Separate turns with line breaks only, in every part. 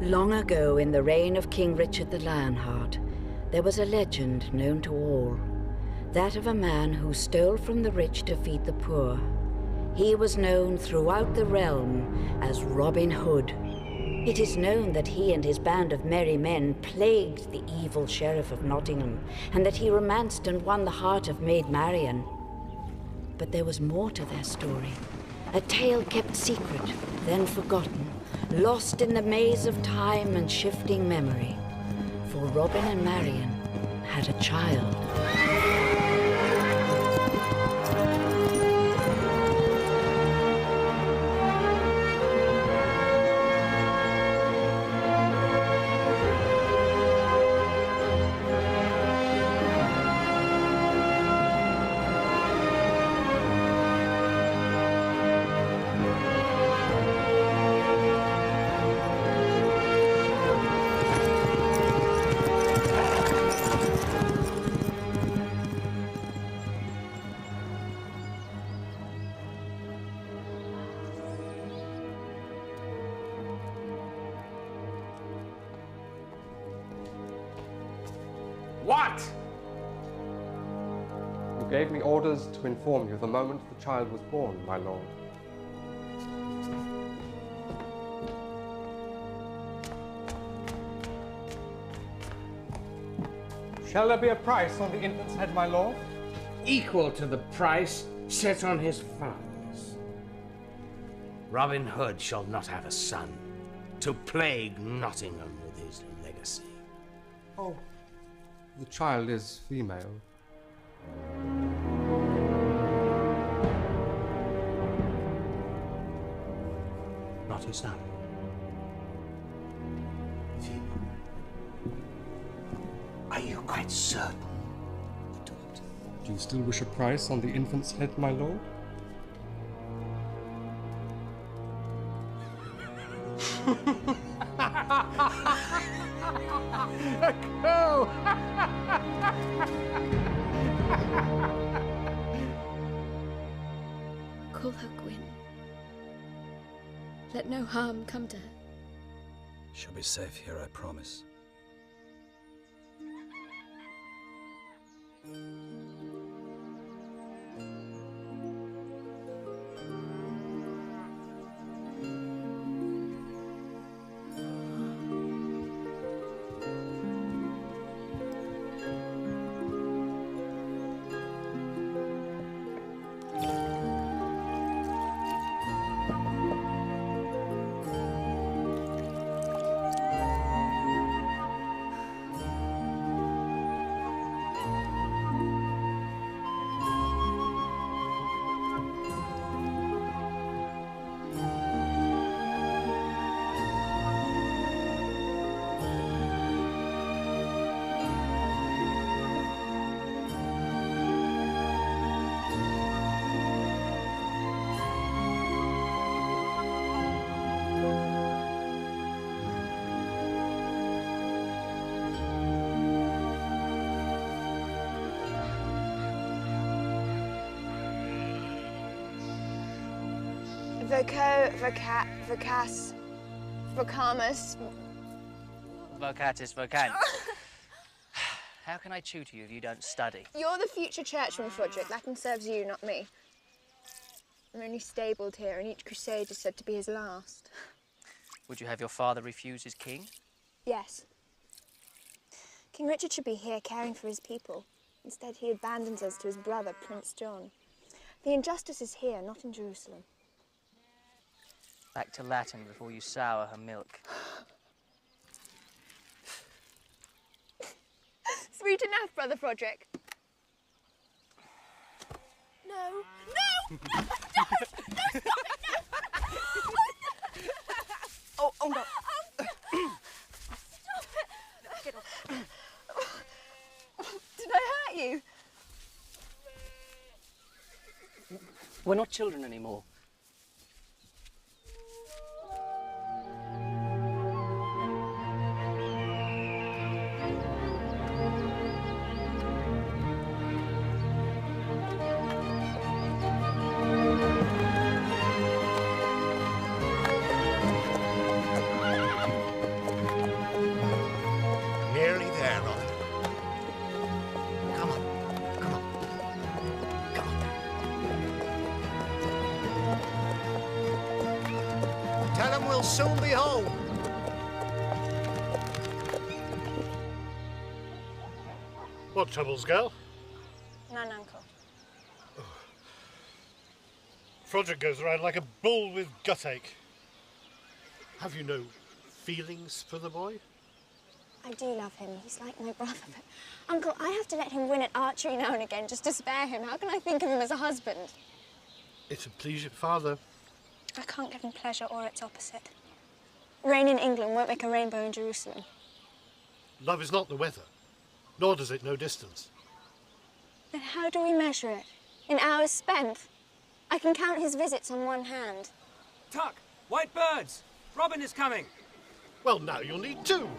Long ago, in the reign of King Richard the Lionheart, there was a legend known to all. That of a man who stole from the rich to feed the poor. He was known throughout the realm as Robin Hood. It is known that he and his band of merry men plagued the evil Sheriff of Nottingham, and that he romanced and won the heart of Maid Marian. But there was more to their story. A tale kept secret, then forgotten, lost in the maze of time and shifting memory. For Robin and Marian had a child.
What?
You gave me orders to inform you the moment the child was born, my lord. Shall there be a price on the infant's head, my lord?
Equal to the price set on his father's. Robin Hood shall not have a son to plague Nottingham with his legacy.
Oh, the child is female.
Not his son. Are you quite certain?
Do you still wish a price on the infant's head, my lord?
Go!
Call her Gwyn. Let no harm come to her.
She'll be safe here, I promise.
Vocas, Vocamus.
Vocatis vocant. How can I tutor you if you don't study?
You're the future churchman, Froderick. Latin serves you, not me. I'm only stabled here, and each crusade is said to be his last.
Would you have your father refuse his king?
Yes. King Richard should be here caring for his people. Instead, he abandons us to his brother, Prince John. The injustice is here, not in Jerusalem.
Back to Latin before you sour her milk.
Sweet enough, Brother Froderick. No! No! No! No! No! Stop it! No!
Oh no!
Stop it! Get off. Did I hurt you?
We're not children anymore.
soon be home.
What troubles, girl?
None, Uncle.
Froderick goes around like a bull with guttache. Have you no feelings for the boy?
I do love him. He's like my brother, but... Uncle, I have to let him win at archery now and again just to spare him. How can I think of him as a husband?
It'll please your father.
I can't give him pleasure or its opposite. Rain in England won't make a rainbow in Jerusalem.
Love is not the weather, nor does it know distance.
Then how do we measure it? In hours spent? I can count his visits on one hand.
Tuck! White birds! Robin is coming!
Well, now you'll need two.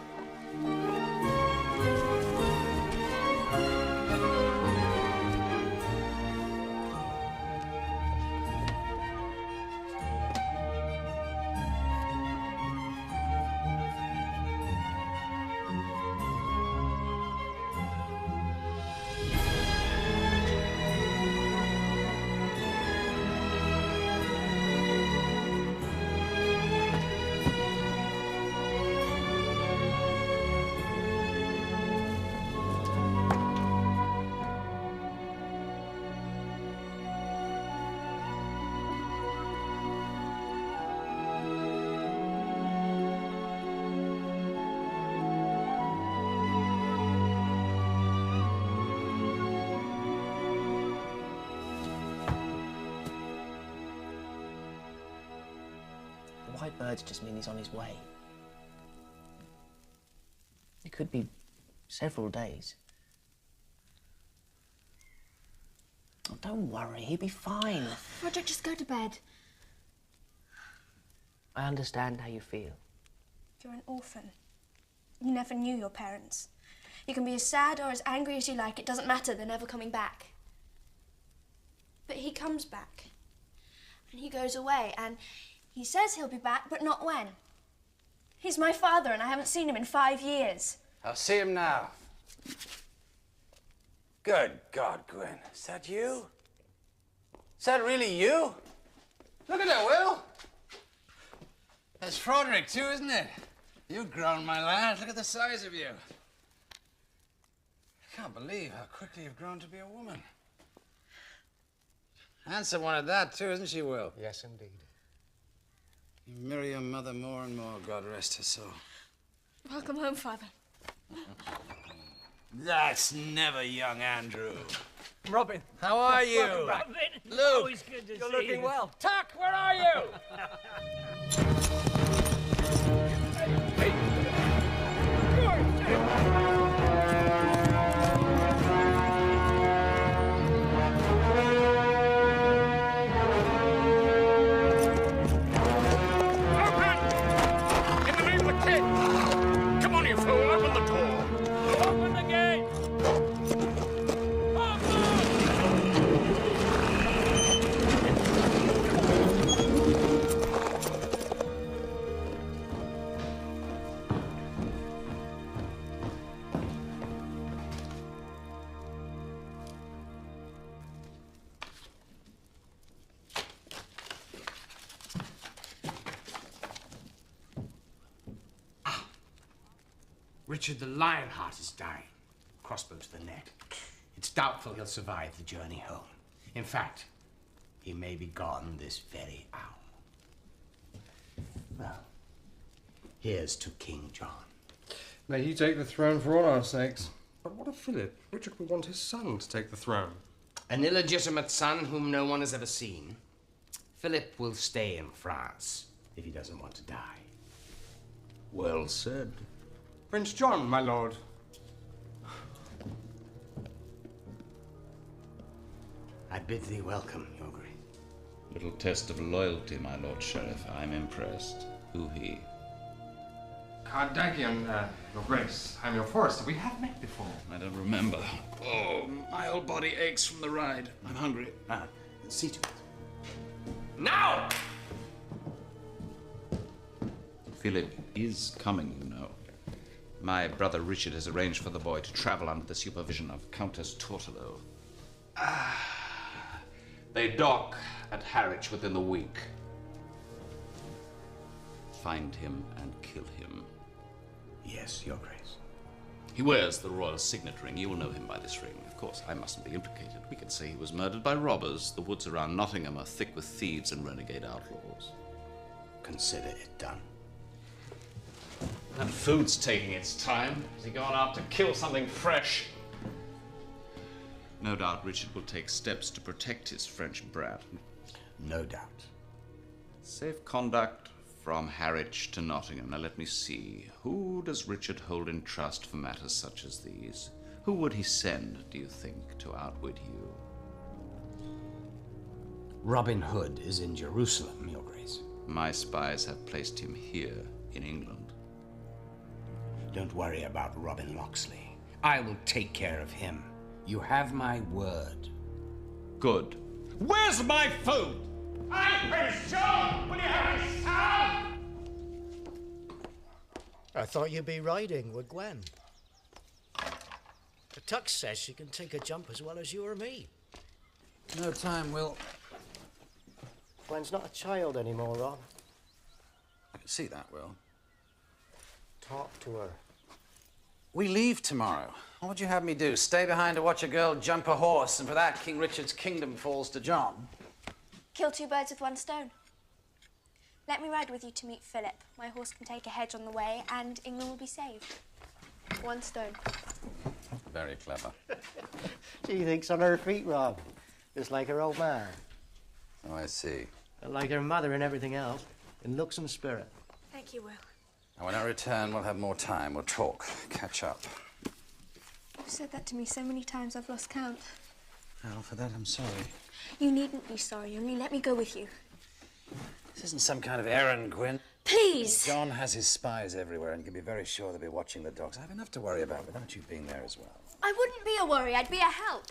White birds just mean he's on his way. It could be several days. Oh, don't worry, he'll be fine.
Frederick, just go to bed.
I understand how you feel.
You're an orphan. You never knew your parents. You can be as sad or as angry as you like. It doesn't matter. They're never coming back. But he comes back. And he goes away. And he says he'll be back, but not when. He's my father, and I haven't seen him in 5 years.
I'll see him now. Good God, Gwen. Is that you? Is that really you? Look at that, Will. That's Froderick, too, isn't it? You've grown, my lad. Look at the size of you. I can't believe how quickly you've grown to be a woman. Handsome one at that, too, isn't she, Will?
Yes, indeed.
You mirror your mother more and more, God rest her soul.
Welcome home, Father.
That's never young Andrew.
Robin.
How are you?
Welcome back.
Luke.
Always good to see you. You're looking well.
Tuck, where are you? Richard the Lionheart is dying. Crossbow to the neck. It's doubtful he'll survive the journey home. In fact, he may be gone this very hour. Well, here's to King John.
May he take the throne for all our sakes. But what of Philip? Richard will want his son to take the throne.
An illegitimate son whom no one has ever seen. Philip will stay in France if he doesn't want to die.
Well said.
Prince John, my lord.
I bid thee welcome, your grace.
Little test of loyalty, my lord sheriff. I'm impressed. Who he?
Cardagian, your grace. I'm your forester. We have met before.
I don't remember. Oh, my whole body aches from the ride. I'm hungry.
See to it. Now!
Philip is coming, you know. My brother Richard has arranged for the boy to travel under the supervision of Countess Tortolo. They dock at Harwich within the week. find him and kill him.
Yes, Your Grace.
He wears the royal signet ring. You will know him by this ring. Of course, I mustn't be implicated. We can say he was murdered by robbers. The woods around Nottingham are thick with thieves and renegade outlaws.
Consider it done.
That food's taking its time. Has he gone out to kill something fresh? No doubt Richard will take steps to protect his French brat.
No doubt.
Safe conduct from Harwich to Nottingham. Now let me see. Who does Richard hold in trust for matters such as these? Who would he send, do you think, to outwit you?
Robin Hood is in Jerusalem, Your Grace.
My spies have placed him here in England.
Don't worry about Robin Locksley. I will take care of him. You have my word.
Good.
Where's my food? I'm Prince John! Will you have any sound?
I thought you'd be riding with Gwen. The Tux says she can take a jump as well as you or me.
No time, Will.
Gwen's not a child anymore, Rob.
I can see that, Will.
Talk to her.
We leave tomorrow. What would you have me do? Stay behind to watch a girl jump a horse, and for that, King Richard's kingdom falls to John?
Kill two birds with one stone. Let me ride with you to meet Philip. My horse can take a hedge on the way, and England will be saved. One stone.
Very clever.
She thinks on her feet, Rob. Just like her old man.
Oh, I see.
And like her mother and everything else, in looks and spirit.
Thank you, Will.
And when I return, we'll have more time. We'll talk, catch up.
You've said that to me so many times I've lost count.
Well, for that, I'm sorry.
You needn't be sorry, only let me go with you.
This isn't some kind of errand, Gwyn.
Please!
John has his spies everywhere and can be very sure they'll be watching the dogs. I have enough to worry about without you being there as well.
I wouldn't be a worry, I'd be a help.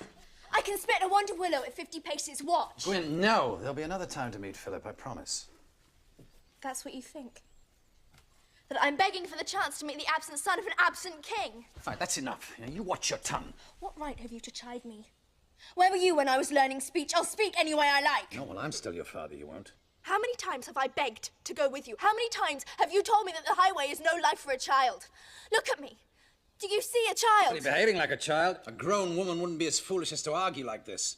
I can split a wonder willow at 50 paces. Watch.
Gwyn, no. There'll be another time to meet Philip, I promise.
That's what you think? That I'm begging for the chance to meet the absent son of an absent king?
Fine, that's enough. You watch your tongue.
What right have you to chide me? Where were you when I was learning speech? I'll speak any way I like.
No, well, I'm still your father, you won't.
How many times have I begged to go with you? How many times have you told me that the highway is no life for a child? Look at me. Do you see a child?
Are you behaving like a child? A grown woman wouldn't be as foolish as to argue like this.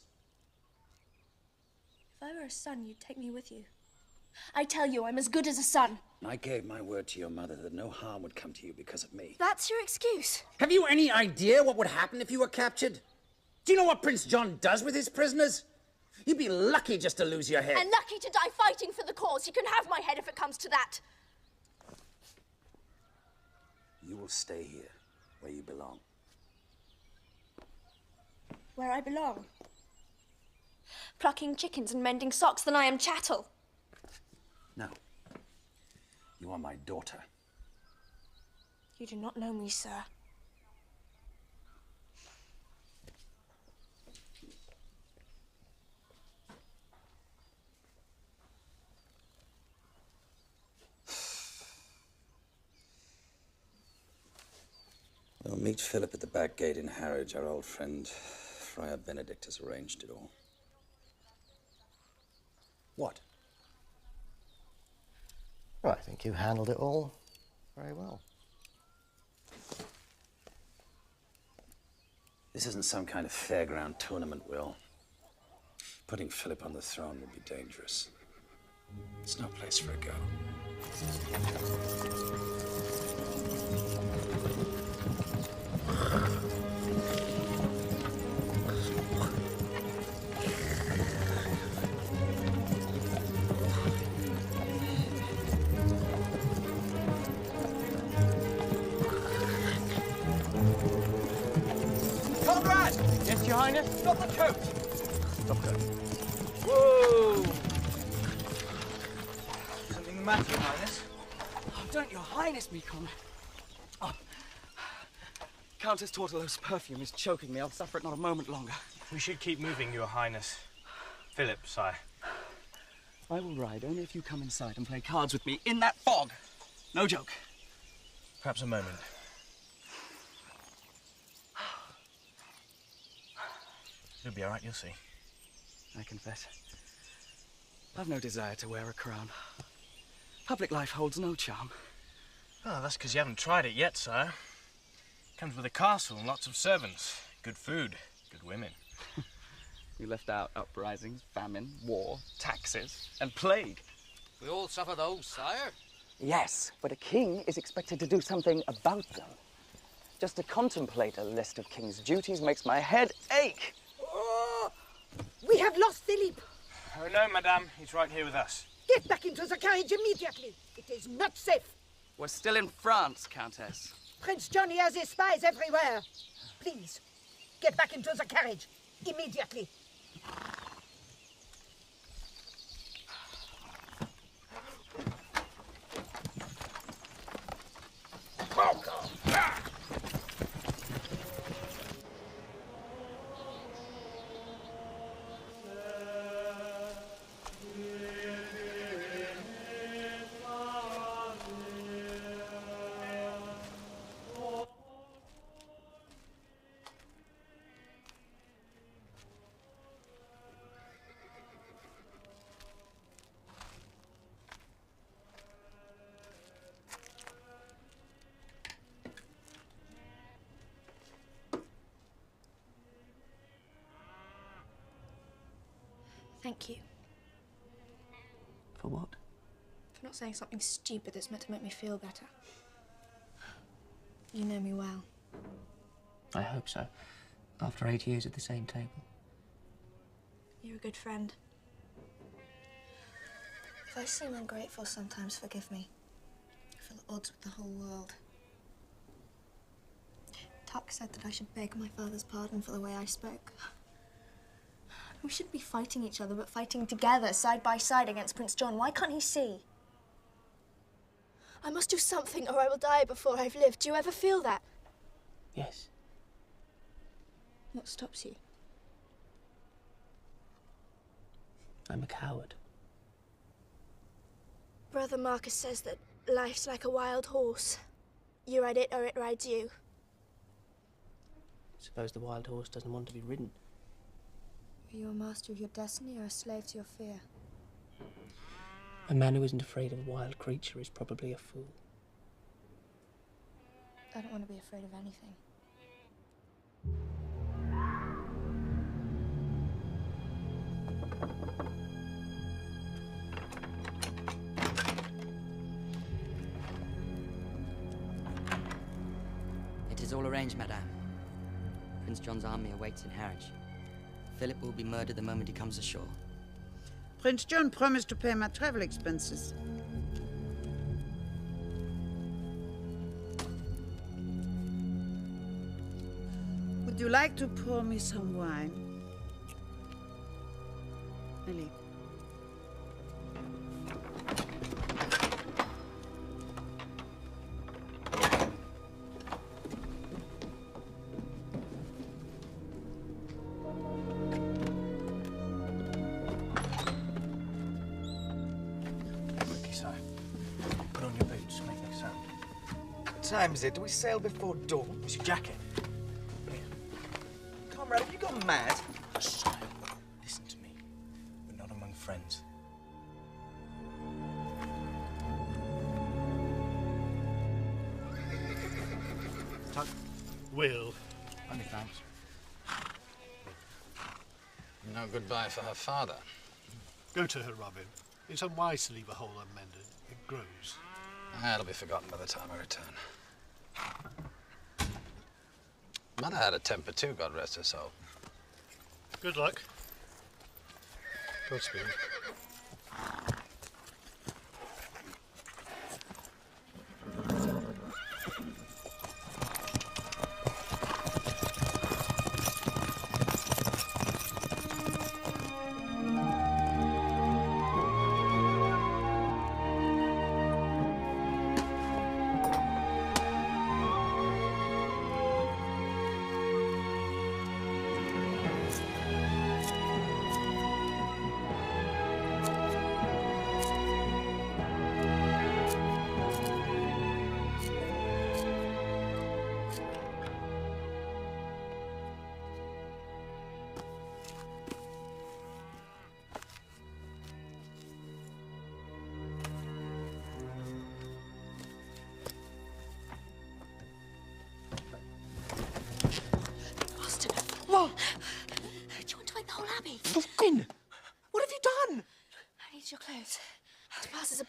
If I were a son, you'd take me with you. I tell you, I'm as good as a son.
I gave my word to your mother that no harm would come to you because of me.
That's your excuse.
Have you any idea what would happen if you were captured? Do you know what Prince John does with his prisoners? You'd be lucky just to lose your head.
And lucky to die fighting for the cause. You can have my head if it comes to that.
You will stay here, where you belong.
Where I belong. Plucking chickens and mending socks, then I am chattel.
No. You are my daughter.
You do not know me, sir.
We'll meet Philip at the back gate in Harwich. Our old friend, Friar Benedict, has arranged it all. What?
Well, I think you handled it all very well.
This isn't some kind of fairground tournament, Will. Putting Philip on the throne would be dangerous. It's no place for a girl.
Conrad! Yes, Your Highness? Stop the coach! Stop coach. Whoa! Something the matter, Your Highness?
Oh, don't Your Highness be, Conrad. Oh. Countess Tortolo's perfume is choking me. I'll suffer it not a moment longer.
We should keep moving, Your Highness. Philip, sire.
I will ride only if you come inside and play cards with me in that fog. No joke.
Perhaps a moment. It'll be all right, you'll see.
I confess, I've no desire to wear a crown. Public life holds no charm.
Oh, that's because you haven't tried it yet, sire. Comes with a castle and lots of servants. Good food, good women.
You left out uprisings, famine, war, taxes, and plague.
We all suffer those, sire.
Yes, but a king is expected to do something about them. Just to contemplate a list of king's duties makes my head ache.
Oh, we have lost Philippe.
Oh, no, madame. He's right here with us.
Get back into the carriage immediately. It is not safe.
We're still in France, Countess.
Prince Johnny has his spies everywhere. Please, get back into the carriage immediately.
Thank you.
For what?
For not saying something stupid that's meant to make me feel better. You know me well.
I hope so. After 8 years at the same table.
You're a good friend. If I seem ungrateful sometimes, forgive me. I feel at odds with the whole world. Tuck said that I should beg my father's pardon for the way I spoke. We shouldn't be fighting each other, but fighting together, side by side, against Prince John. Why can't he see? I must do something, or I will die before I've lived. Do you ever feel that?
Yes.
What stops you?
I'm a coward.
Brother Marcus says that life's like a wild horse. You ride it, or it rides you.
Suppose the wild horse doesn't want to be ridden.
Are you a master of your destiny or a slave to your fear?
A man who isn't afraid of a wild creature is probably a fool.
I don't want to be afraid of anything.
It is all arranged, madame. Prince John's army awaits in Harwich. Philip will be murdered the moment he comes ashore.
Prince John promised to pay my travel expenses. Would you like to pour me some wine? Ellie.
What time is it? Do we sail before dawn?
Where's your jacket?
Comrade, have you gone mad?
Sire, listen to me. We're not among friends.
Tuck. Will.
Many thanks.
No goodbye for her father.
Go to her, Robin. It's unwise to leave a hole unmended. It grows.
That'll be forgotten by the time I return. Mother had a temper too, God rest her soul.
Good luck. Godspeed.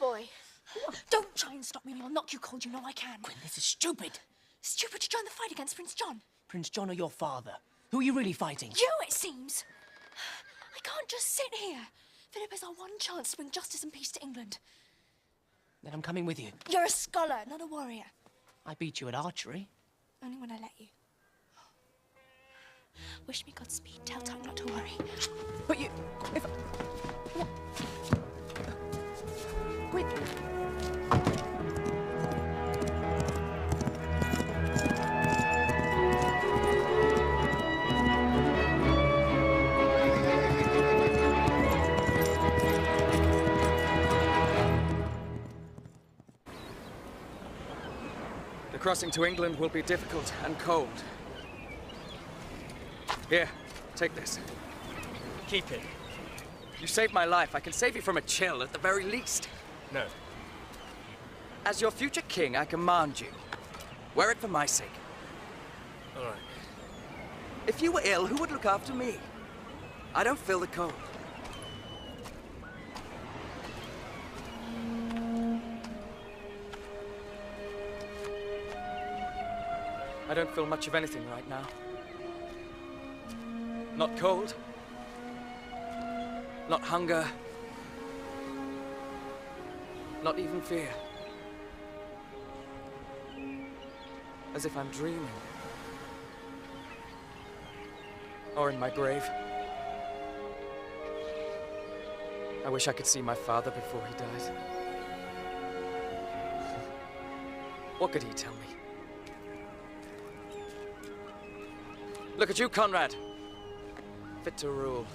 boy. Don't try and stop me, or I'll knock you cold. You know I can.
Gwyn, this is stupid.
Stupid to join the fight against Prince John.
Prince John or your father? Who are you really fighting?
You, it seems. I can't just sit here. Philip is our one chance to bring justice and peace to England.
Then I'm coming with you.
You're a scholar, not a warrior.
I beat you at archery.
Only when I let you. Wish me Godspeed. Tell Tongue not to worry.
But you... If I... Gwyn...
The crossing to England will be difficult and cold. Here, take this.
Keep it.
You saved my life. I can save you from a chill at the very least.
No.
As your future king, I command you. Wear it for my sake.
All right.
If you were ill, who would look after me? I don't feel the cold. I don't feel much of anything right now. Not cold. Not hunger. Not even fear. As if I'm dreaming. Or in my grave. I wish I could see my father before he dies. What could he tell me? Look at you, Conrad. Fit to rule.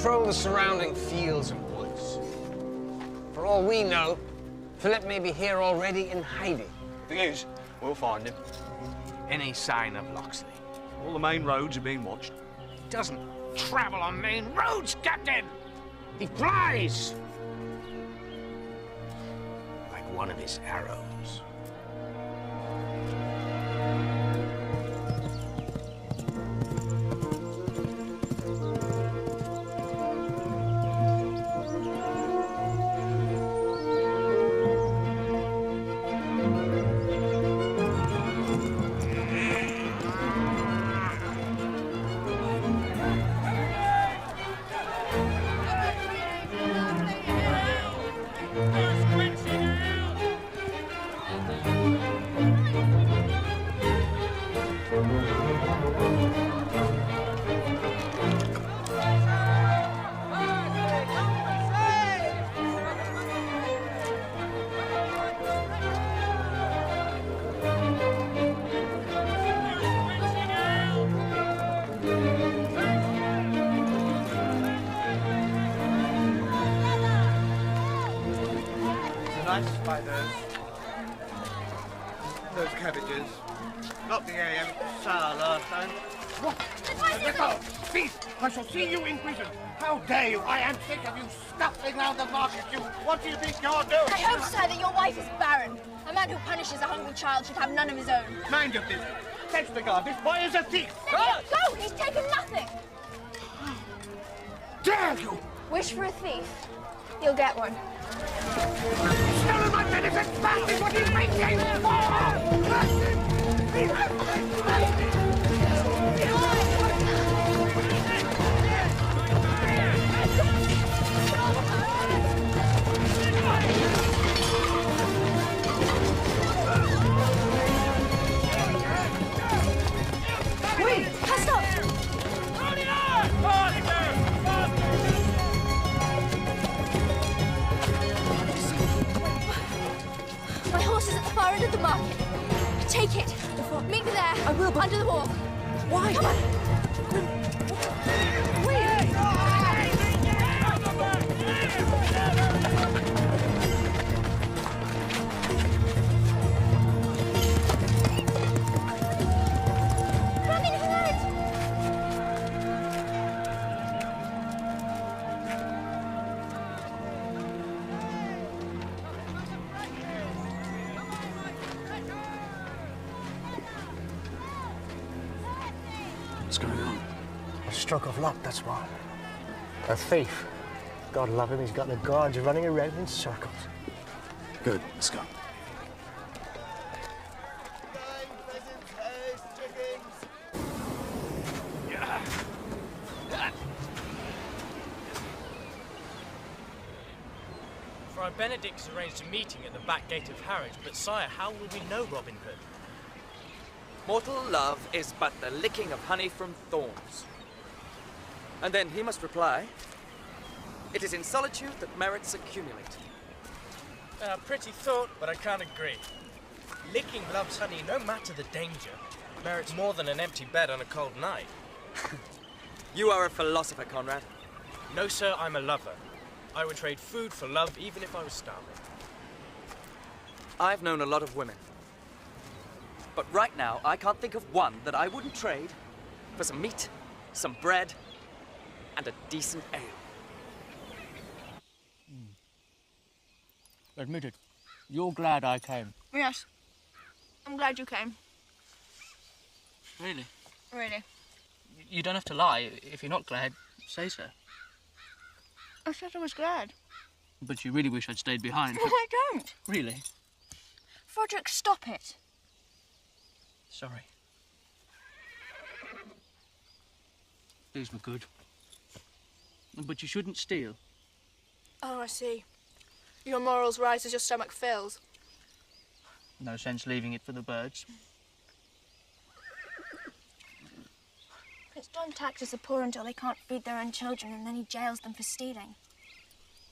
Patrol the surrounding fields and woods. For all we know, Philip may be here already in hiding.
Thing is, we'll find him.
Any sign of Locksley?
All the main roads are being watched.
He doesn't travel on main roads, Captain! He flies! Like one of his arrows.
Those cabbages. Not the AM, sour last time.
What? Let go! Thief! I shall see you in prison. How dare you? I am sick of you stuffing round the market. You, what do you think you're doing?
I hope, sir, that your wife is barren. A man who punishes a hungry child should have none of his own.
Mind your business. Catch the guard. This boy is a thief.
Go! He's taken nothing.
Dare you!
Wish for a thief. You'll get one.
Stolen my benefits back is what he's making
Wait! Cast off! My horse is at the far end of the market. Take it. Meet me there. I will, but... Under the wall. Why? Come on.
What's going on?
stroke of luck, that's why. A thief. God love him, he's got the guards running around in circles.
Good, let's go.
Friar Benedict's arranged a meeting at the back gate of Harwich, but sire, how will we know Robin Hood?
Mortal love is but the licking of honey from thorns. And then he must reply, it is in solitude that merits accumulate.
Pretty thought, but I can't agree. Licking love's honey, no matter the danger, merits more than an empty bed on a cold night.
You are a philosopher, Conrad.
No, sir, I'm a lover. I would trade food for love even if I was starving.
I've known a lot of women. But right now, I can't think of one that I wouldn't trade for some meat, some bread, and a decent ale.
Admit it. You're glad I came.
Yes. I'm glad you came.
Really?
Really.
You don't have to lie. If you're not glad, say so.
I said I was glad.
But you really wish I'd stayed behind.
Well, I don't.
Really?
Froderick, stop it.
Sorry. These were good. But you shouldn't steal.
Oh, I see. Your morals rise as your stomach fills.
No sense leaving it for the birds.
Prince John taxes the poor until they can't feed their own children, and then he jails them for stealing.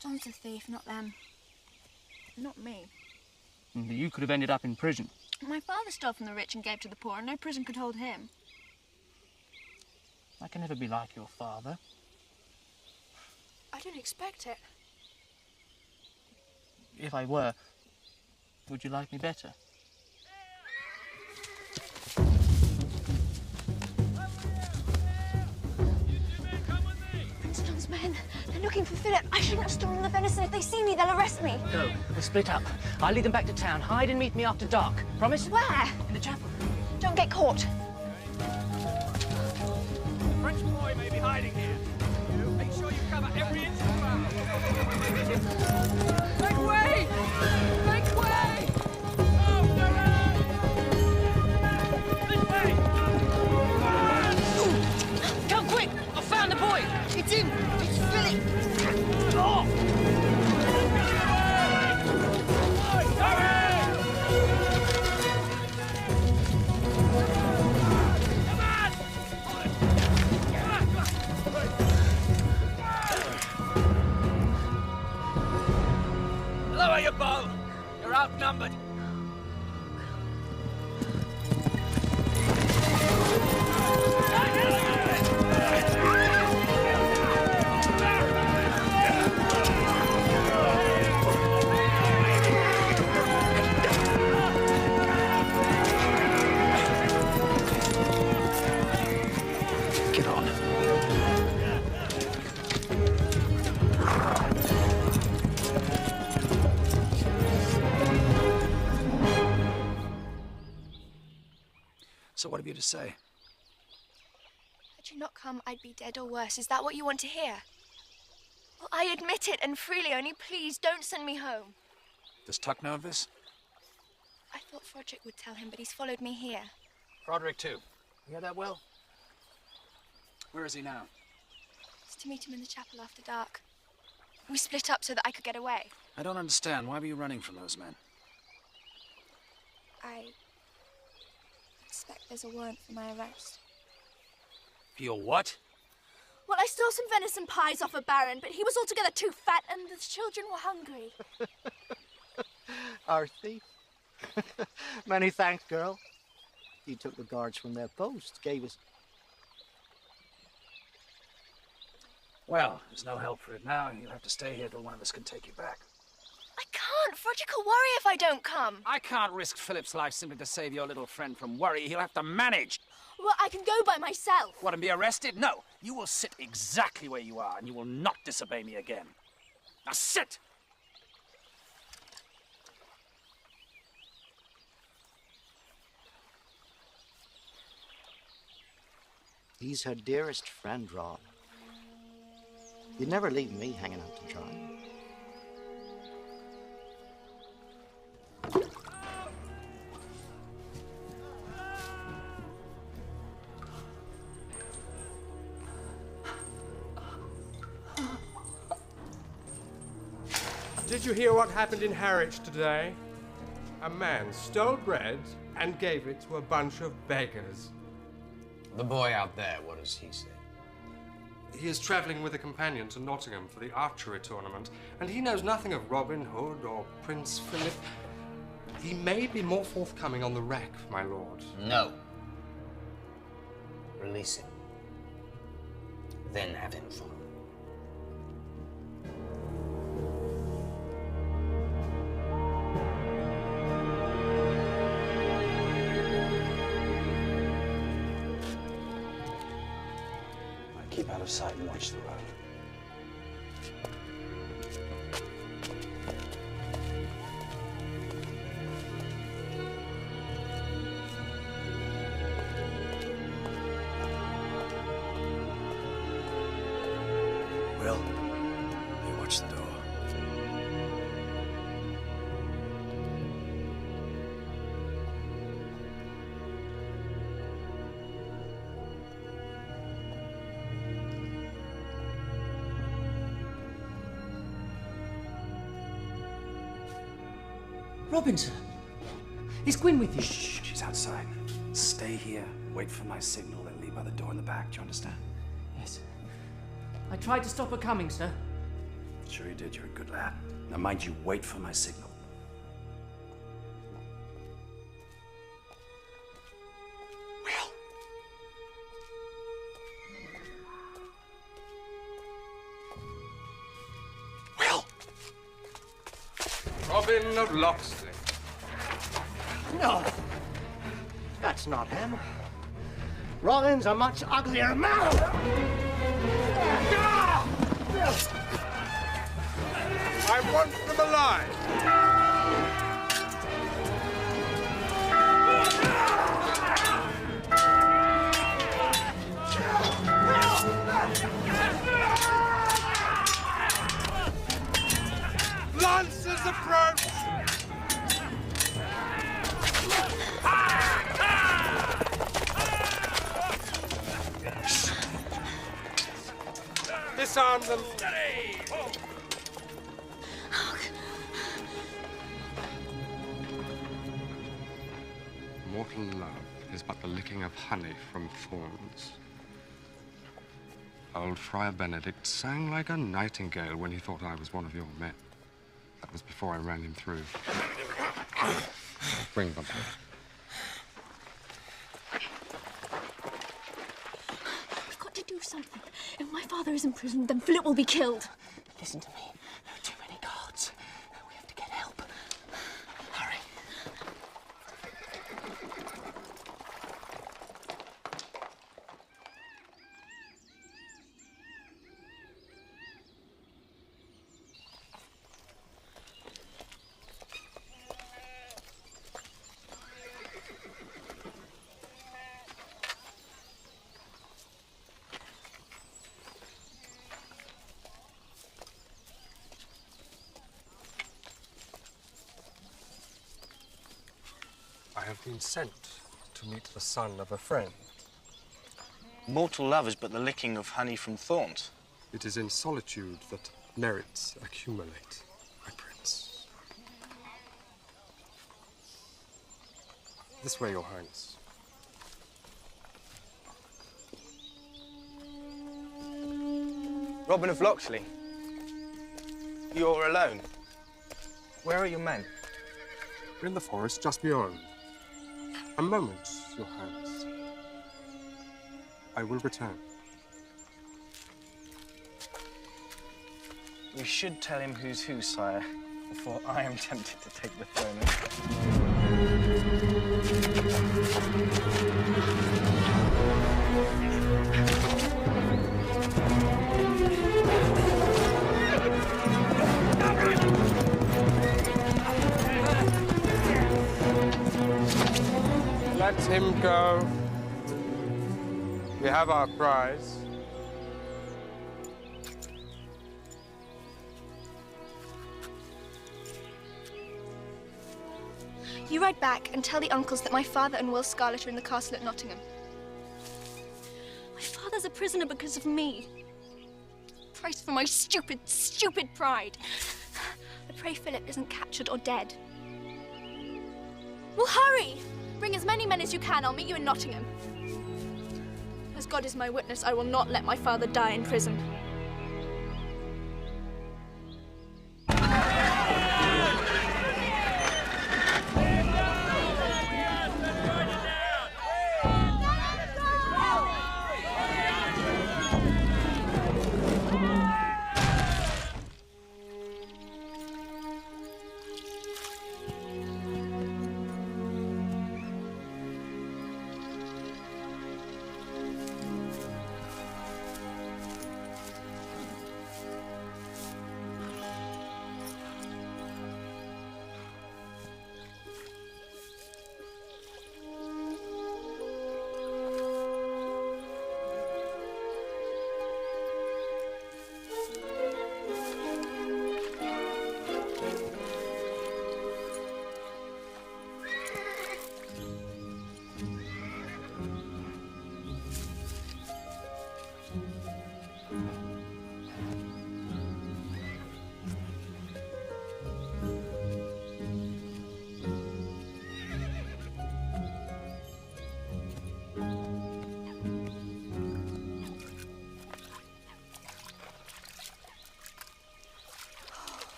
John's a thief, not them. Not me.
You could have ended up in prison.
My father stole from the rich and gave to the poor, and no prison could hold him.
I can never be like your father.
I didn't expect it.
If I were, would you like me better?
Prince John's men, they're looking for Philip. I shouldn't have stolen the venison. If they see me, they'll arrest me.
Go. We'll split up. I'll lead them back to town. Hide and meet me after dark. Promise?
Where?
In the chapel.
Don't get caught.
The French boy may be hiding here. Make sure you cover every inch of the ground. Make way! Make way! Oh, this way!
Come quick! I found the boy! It's him! It's Philip! Oh!
Lower your bow! You're outnumbered!
Get on. So what have you to say?
Had you not come, I'd be dead or worse. Is that what you want to hear? Well, I admit it, and freely, only please don't send me home.
Does Tuck know of this?
I thought Froderick would tell him, but he's followed me here.
Broderick, too. You hear that well? Where is he now?
It's to meet him in the chapel after dark. We split up so that I could get away.
I don't understand. Why were you running from those men?
I expect there's a warrant for my arrest.
For your what?
Well, I stole some venison pies off a baron, but he was altogether too fat and the children were hungry.
Our thief. Many thanks, girl. You took the guards from their posts, gave us...
Well, there's no help for it now, and you'll have to stay here till one of us can take you back.
I can't. Froderick will worry if I don't come.
I can't risk Philip's life simply to save your little friend from worry. He'll have to manage.
Well, I can go by myself.
What, and be arrested? No. You will sit exactly where you are, and you will not disobey me again. Now sit!
He's her dearest friend, Rob. You'd never leave me hanging out to dry.
Did you hear what happened in Harwich today? A man stole bread and gave it to a bunch of beggars.
The boy out there, what does he say?
He is travelling with a companion to Nottingham for the archery tournament, and he knows nothing of Robin Hood or Prince Philip. He may be more forthcoming on the rack, my lord.
No. Release him. Then have him follow.
Keep out of sight and watch the road. Will, you watch the door.
Robin, sir. Is Gwyn with you?
Shh, she's outside. Stay here, wait for my signal, then leave by the door in the back. Do you understand?
Yes. I tried to stop her coming, sir.
Sure you did. You're a good lad. Now mind you, wait for my signal.
Robin of Locksley.
No, that's not him. Robin's a much uglier man.
I want them alive. Lancers approach! Disarm them. Mortal love is but the licking of honey from thorns. Old Friar Benedict sang like a nightingale when he thought I was one of your men. That was before I ran him through. Bring them.
We've got to do something. If my father is in prison, then Philip will be killed.
Listen to me. Too many guards. We have to get help. Hurry.
I have been sent to meet the son of a friend.
Mortal love is but the licking of honey from thorns.
It is in solitude that merits accumulate, my prince. This way, Your Highness.
Robin of Locksley, you're alone. Where are your men?
In the forest just beyond. A moment, Your Highness. I will return.
You should tell him who's who, sire, before I am tempted to take the throne.
Let him go. We have our prize.
You ride back and tell the uncles that my father and Will Scarlet are in the castle at Nottingham. My father's a prisoner because of me. Price for my stupid, stupid pride. I pray Philip isn't captured or dead. Well, hurry! Bring as many men as you can. I'll meet you in Nottingham. As God is my witness, I will not let my father die in prison.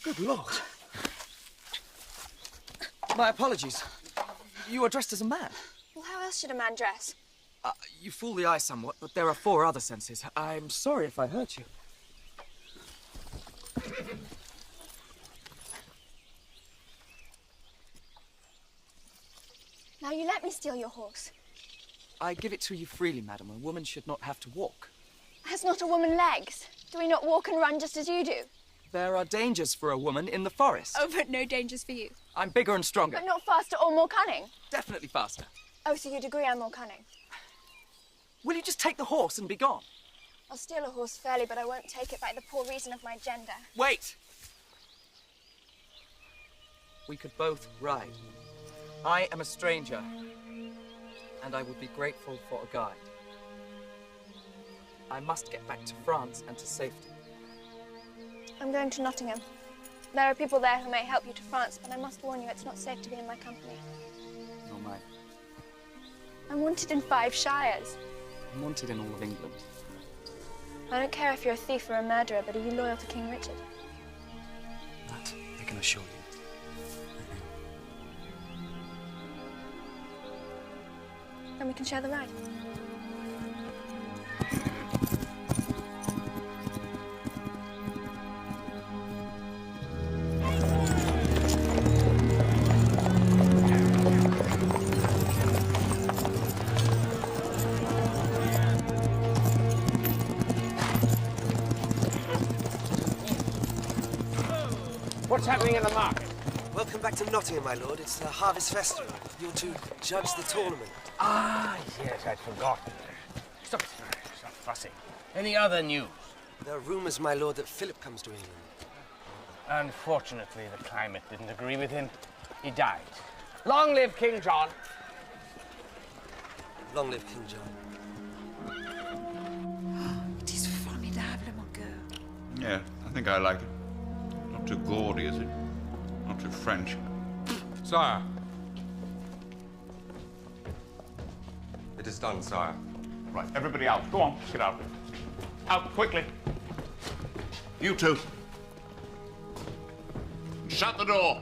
Good Lord. My apologies. You are dressed as a man.
Well, how else should a man dress?
You fool the eye somewhat, but there are 4 other senses. I'm sorry if I hurt you.
Now you let me steal your horse.
I give it to you freely, madam. A woman should not have to walk.
Has not a woman legs? Do we not walk and run just as you do?
There are dangers for a woman in the forest.
Oh, but no dangers for you.
I'm bigger and stronger.
But not faster or more cunning?
Definitely faster.
Oh, so you'd agree I'm more cunning?
Will you just take the horse and be gone?
I'll steal a horse fairly, but I won't take it by the poor reason of my gender.
Wait! We could both ride. I am a stranger, and I would be grateful for a guide. I must get back to France and to safety.
I'm going to Nottingham. There are people there who may help you to France, but I must warn you it's not safe to be in my company.
Nor mine.
I'm wanted in 5 shires.
I'm wanted in all of England.
I don't care if you're a thief or a murderer, but are you loyal to King Richard?
That I can assure you.
Then we can share the ride.
What's happening in the market?
Welcome back to Nottingham, my lord. It's the Harvest Festival. You're to judge the tournament.
Ah, yes, I'd forgotten. Stop fussing. Any other news?
There are rumours, my lord, that Philip comes to England.
Unfortunately, the climate didn't agree with him. He died. Long live King John.
Long live King John.
It is formidable, mon cœur.
Yeah, I think I like it. Not too gaudy, is it? Not too French.
Sire. It is done, sire.
Right, everybody out. Go on, get out. Out, quickly. You two. Shut the door.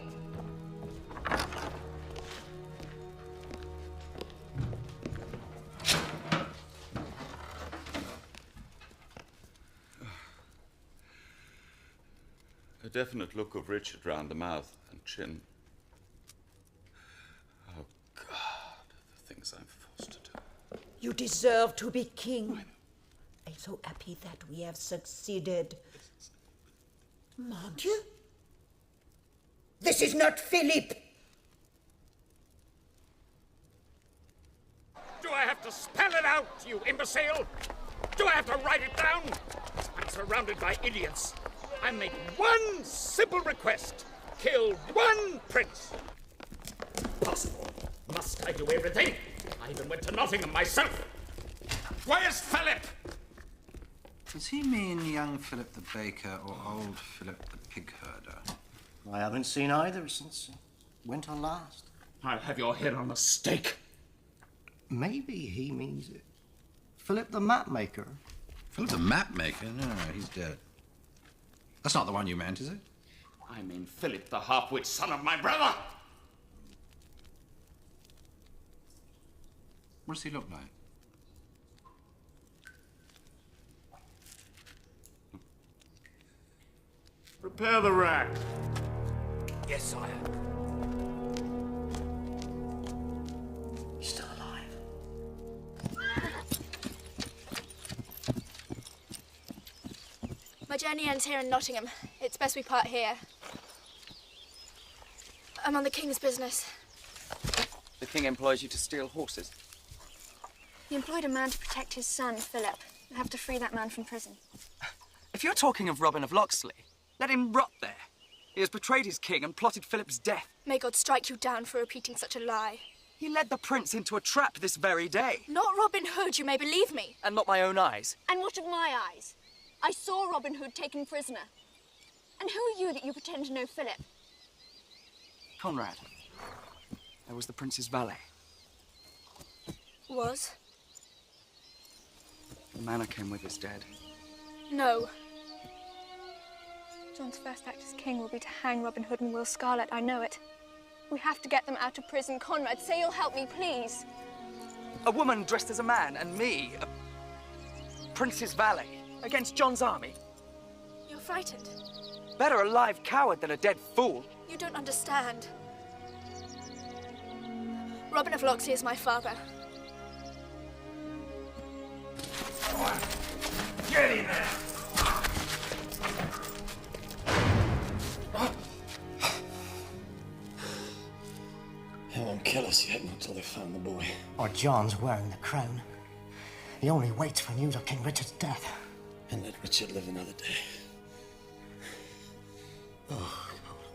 definite look of Richard round the mouth and chin. Oh, God, the things I'm forced to do.
You deserve to be king. I'm so happy that we have succeeded. Mon Dieu! This is not Philip!
Do I have to spell it out, you imbecile? Do I have to write it down? I'm surrounded by idiots. I make one simple request. Kill one prince. Possible. Must I do everything? I even went to Nottingham myself. Where's Philip?
Does he mean young Philip the baker or old Philip the pig herder?
I haven't seen either since winter last.
I'll have your head on a stake.
Maybe he means it. Philip the map maker.
Philip the map maker? No, he's dead. That's not the one you meant, is it?
I mean Philip, the half-wit son of my brother.
What does he look like?
Prepare the rack. Yes, sire.
He's still alive.
My journey ends here in Nottingham. It's best we part here. I'm on the king's business.
The king employs you to steal horses.
He employed a man to protect his son, Philip. We'll have to free that man from prison.
If you're talking of Robin of Locksley, let him rot there. He has betrayed his king and plotted Philip's death.
May God strike you down for repeating such a lie.
He led the prince into a trap this very day.
Not Robin Hood, you may believe me.
And not my own eyes.
And what of my eyes? I saw Robin Hood taken prisoner. And who are you that you pretend to know Philip?
Conrad. I was the prince's valet.
Was?
The man I came with is dead.
No. John's first act as king will be to hang Robin Hood and Will Scarlet, I know it. We have to get them out of prison. Conrad, say you'll help me, please.
A woman dressed as a man, and me, a prince's valet, against John's army.
You're frightened.
Better a live coward than a dead fool.
You don't understand. Robin of Locksley is my father.
Get in there!
They won't kill us yet, not till they've found the boy.
Or John's wearing the crown. He only waits for news of King Richard's death.
And let Richard live another day. Oh,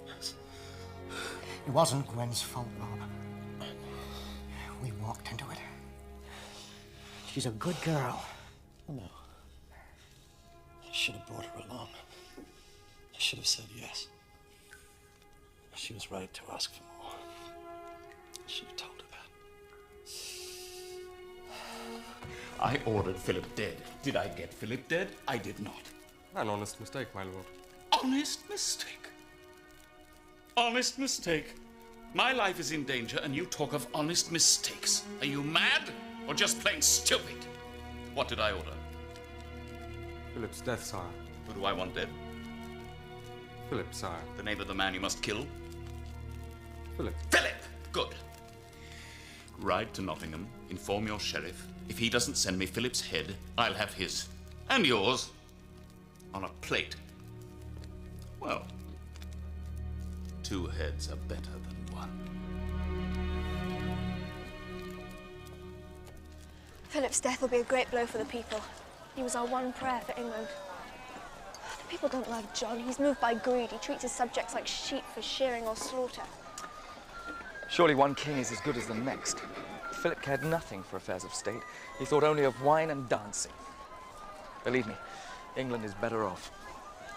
goodness.
It wasn't Gwen's fault, Rob. We walked into it. She's a good girl.
No. I should have brought her along. I should have said yes. She was right to ask for more. I should have told her that.
I ordered Philip dead. Did I get Philip dead? I did not.
An honest mistake, my lord.
Honest mistake? Honest mistake? My life is in danger and you talk of honest mistakes. Are you mad or just plain stupid? What did I order?
Philip's death, sire.
Who do I want dead?
Philip, sire.
The name of the man you must kill?
Philip.
Philip! Good. Ride to Nottingham, inform your sheriff. If he doesn't send me Philip's head, I'll have his. And yours. On a plate. Well, 2 heads are better than 1.
Philip's death will be a great blow for the people. He was our one prayer for England. The people don't love John. He's moved by greed. He treats his subjects like sheep for shearing or slaughter.
Surely one king is as good as the next. Philip cared nothing for affairs of state. He thought only of wine and dancing. Believe me, England is better off.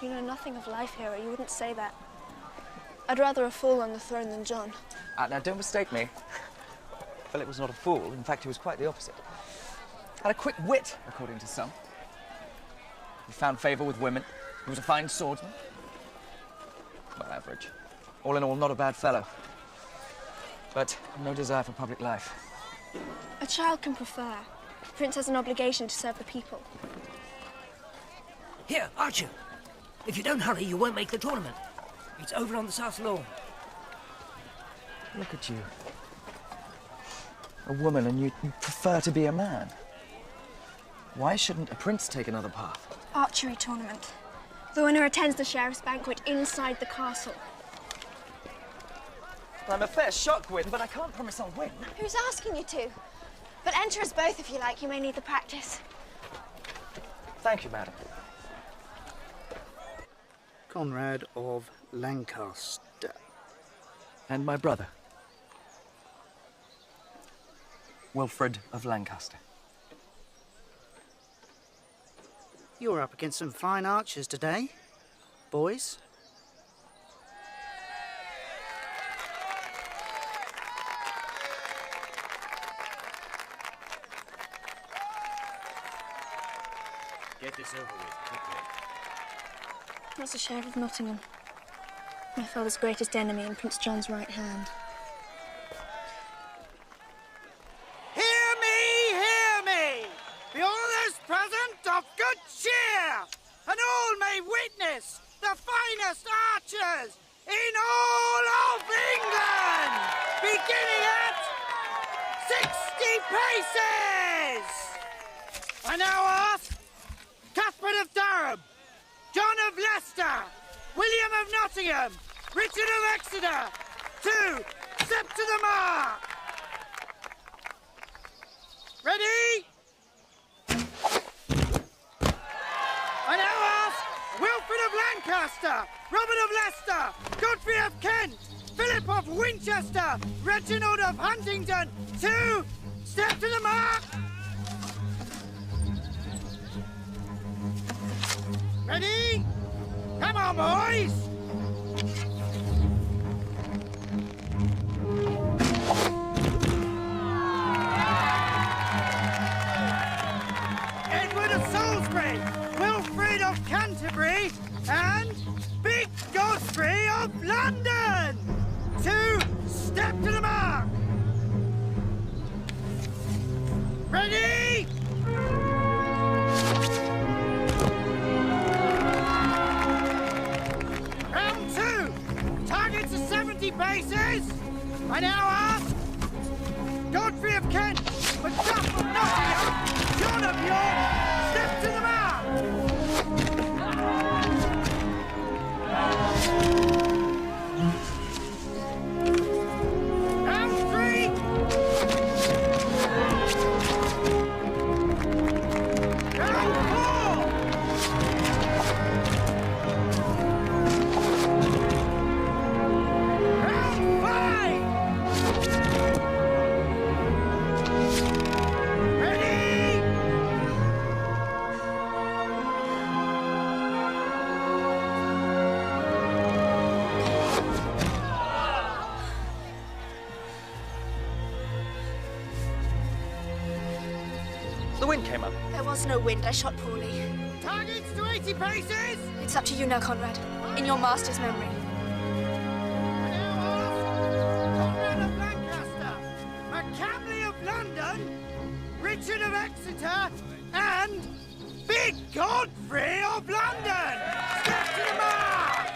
You know nothing of life, hero. You wouldn't say that. I'd rather a fool on the throne than John.
Now, don't mistake me. Philip was not a fool. In fact, he was quite the opposite. Had a quick wit, according to some. He found favour with women. He was a fine swordsman. Well, average. All in all, not a bad fellow. But no desire for public life.
A child can prefer. The prince has an obligation to serve the people.
Here, Archer. If you don't hurry, you won't make the tournament.
It's over on the south lawn.
Look at you. A woman, and you prefer to be a man. Why shouldn't a prince take another path?
Archery tournament. The winner attends the sheriff's banquet inside the castle.
I'm a fair shot, Gwyn, but I can't promise I'll win.
Who's asking you to? But enter us both if you like. You may need the practice.
Thank you, madam.
Conrad of Lancaster.
And my brother, Wilfred of Lancaster.
You're up against some fine archers today, boys.
Get this over with, quickly.
That's the Sheriff of Nottingham. My father's greatest enemy and Prince John's right hand.
Hear me! Be all those present of good cheer, and all may witness the finest archers in all of England, beginning at 60 paces! I now ask Cuthbert of Durham, John of Leicester, William of Nottingham, Richard of Exeter, to step to the mark. Ready? I now ask Wilfred of Lancaster, Robert of Leicester, Godfrey of Kent, Philip of Winchester, Reginald of Huntingdon, to step to the mark. Ready? Come on, boys! Edward of Salisbury, Wilfrid of Canterbury, and Big Godfrey of London! To step to the mark! Ready? Round two! Targets are 70 paces! I now ask Godfrey of Kent, Macduff of Nottingham, John of York, step to the mark! Round three! Round four! Round five! Ready?
The wind came up.
There was no wind. I shot poorly.
Targets to 80 paces!
It's up to you now, Conrad. In your master's memory.
Conrad of Lancaster, Macamley of London, Richard of Exeter, and Big Godfrey of London! Step to the mark!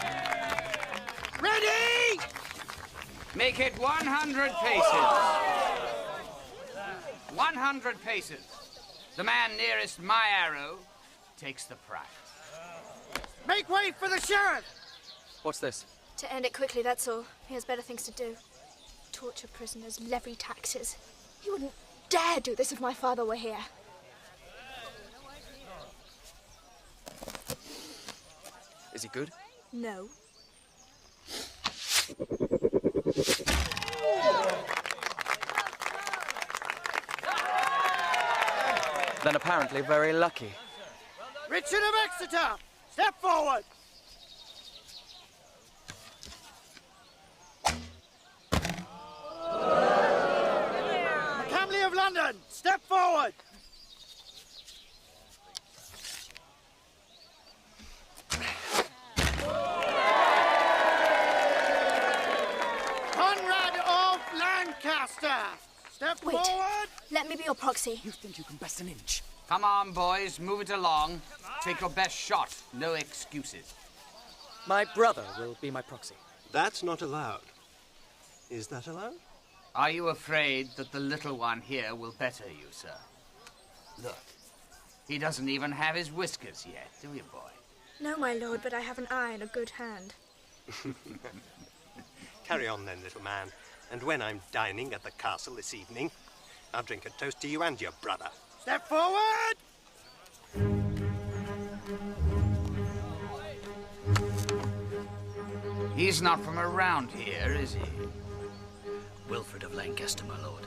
Ready?
Make it 100 paces. 100 paces. The man nearest my arrow takes the prize.
Make way for the sheriff!
What's this?
To end it quickly, that's all. He has better things to do. Torture prisoners, levy taxes. He wouldn't dare do this if my father were here.
Is he good?
No.
Then apparently very lucky.
Richard of Exeter, step forward! Macamley of London, step forward! Conrad of Lancaster, step
Wait.
forward!
Let me be your proxy.
You think you can best an inch?
Come on, boys, move it along. Take your best shot. No excuses.
My brother will be my proxy.
That's not allowed. Is that allowed?
Are you afraid that the little one here will better you, sir? Look, he doesn't even have his whiskers yet, do you, boy?
No, my lord, but I have an eye and a good hand.
Carry on then, little man. And when I'm dining at the castle this evening, I'll drink a toast to you and your brother.
Step forward!
He's not from around here, is he?
Wilfred of Lancaster, my lord.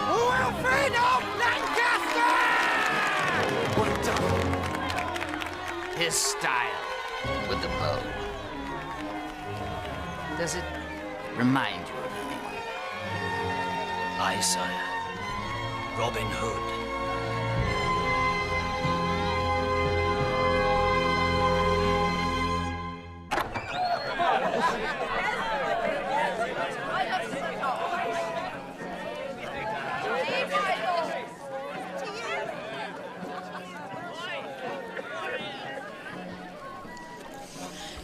Wilfred of Lancaster!
Well done. His style with the bow. Does it remind you of anyone?
Aye, sire. Robin Hood.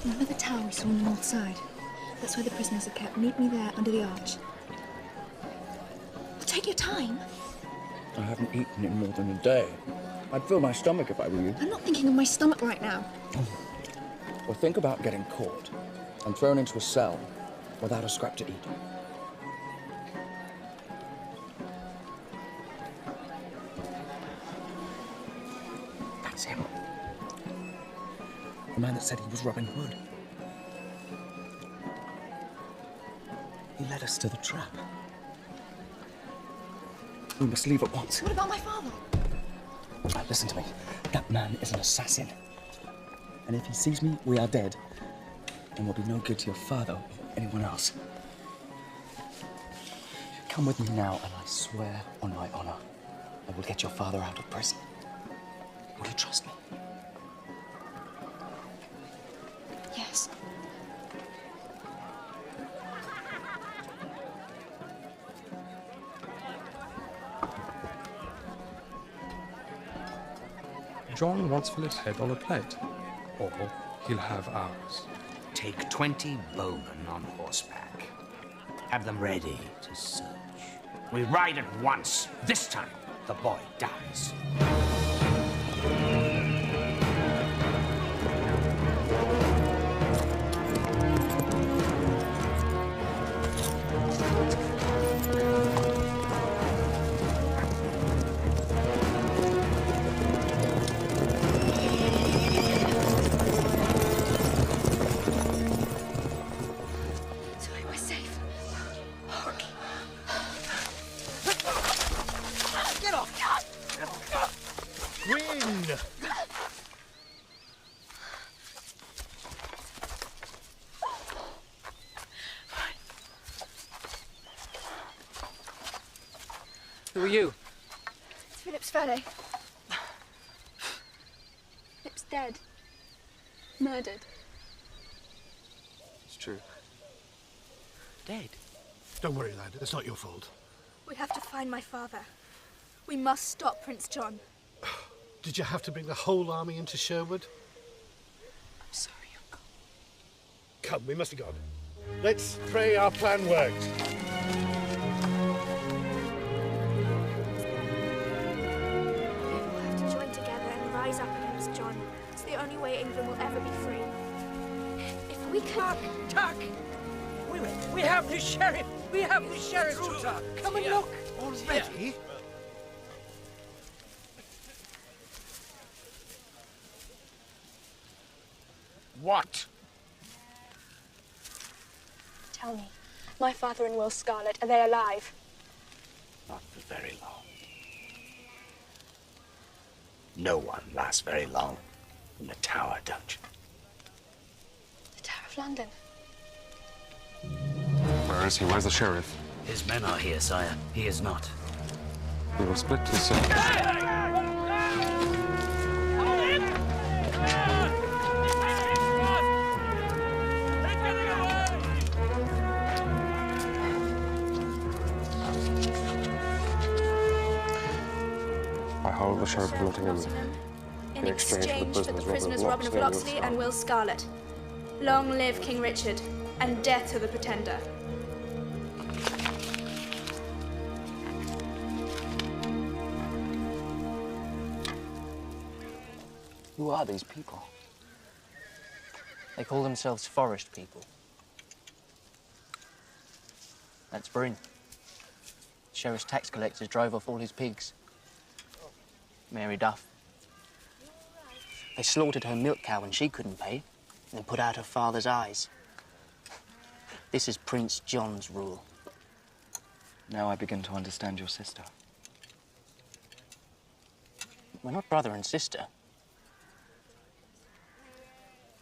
Remember the tower we saw on the north side? That's where the prisoners are kept. Meet me there under the arch. Take your time.
I haven't eaten in more than a day. I'd fill my stomach if I were you.
I'm not thinking of my stomach right now.
Or think about getting caught and thrown into a cell without a scrap to eat. That's him. The man that said he was Robin Hood. He led us to the trap. We must leave at once.
What about my father?
Listen to me. That man is an assassin. And if he sees me, we are dead. And we'll be no good to your father or anyone else. Come with me now, and I swear on my honor, I will get your father out of prison. Will you trust me?
Yes.
John wants Philip's head on a plate, or he'll have ours.
Take 20 bowmen on horseback. Have them ready to search. We ride at once. This time, the boy dies.
Who are you?
It's Philip's valet. Philip's dead. Murdered.
It's true.
Dead? Don't worry, lad. It's not your fault.
We have to find my father. We must stop Prince John.
Did you have to bring the whole army into Sherwood?
I'm sorry, Uncle.
Come, we must be gone. Let's pray our plan worked.
We'll have to join together and rise up against John. It's the only way England will ever be free. If we can...
Tuck! We have the sheriff! We have the sheriff, Tuck! Come and look!
Already?
What?
Tell me, my father and Will Scarlet, are they alive?
Not for very long. No one lasts very long in the Tower Dungeon.
The Tower of London.
Where is he? Where's the sheriff?
His men are here, sire. He is not.
We will split to six. I hold the Sheriff of Nottingham
in exchange for the prisoners Robin of Locksley and Will Scarlet. Long live King Richard, and death to the Pretender.
Who are these people? They call themselves forest people. That's Bryn. The sheriff's tax collectors drove off all his pigs. Mary Duff. They slaughtered her milk cow when she couldn't pay, and then put out her father's eyes. This is Prince John's rule.
Now I begin to understand your sister.
We're not brother and sister.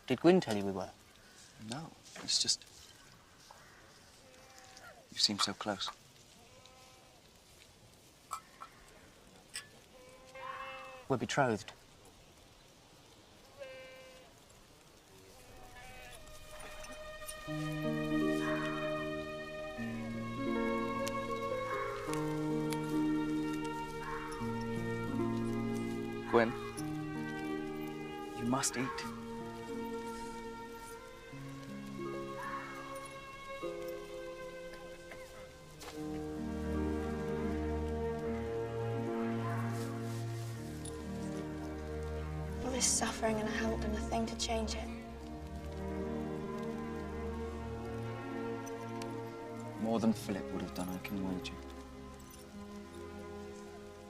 Did Gwyn tell you we were?
No, it's just... You seem so close.
We're betrothed.
Gwyn, you must eat.
All this suffering and I haven't done a thing to change it.
More than Philip would have done, I can wager.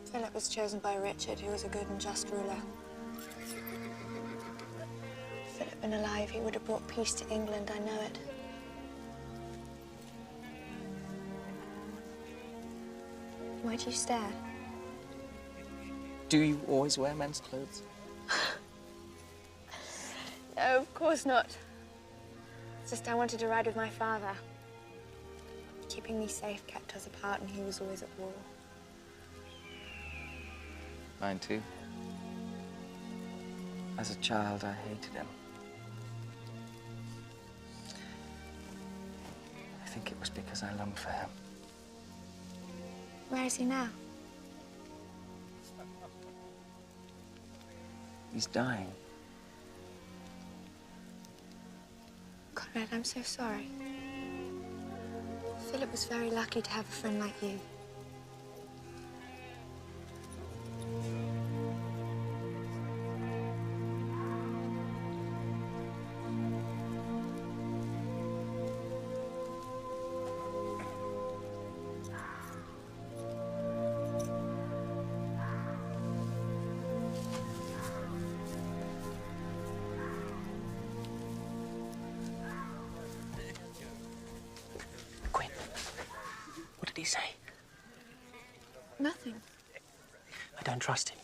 Philip was chosen by Richard, who was a good and just ruler. If Philip had been alive, he would have brought peace to England, I know it. Why do you stare?
Do you always wear men's clothes?
No, of course not. It's just I wanted to ride with my father. Keeping me safe kept us apart, and he was always at war.
Mine too. As a child, I hated him. I think it was because I longed for him.
Where is he now?
He's dying.
Conrad, I'm so sorry. Philip was very lucky to have a friend like you.
What did he say?
Nothing.
I don't trust him.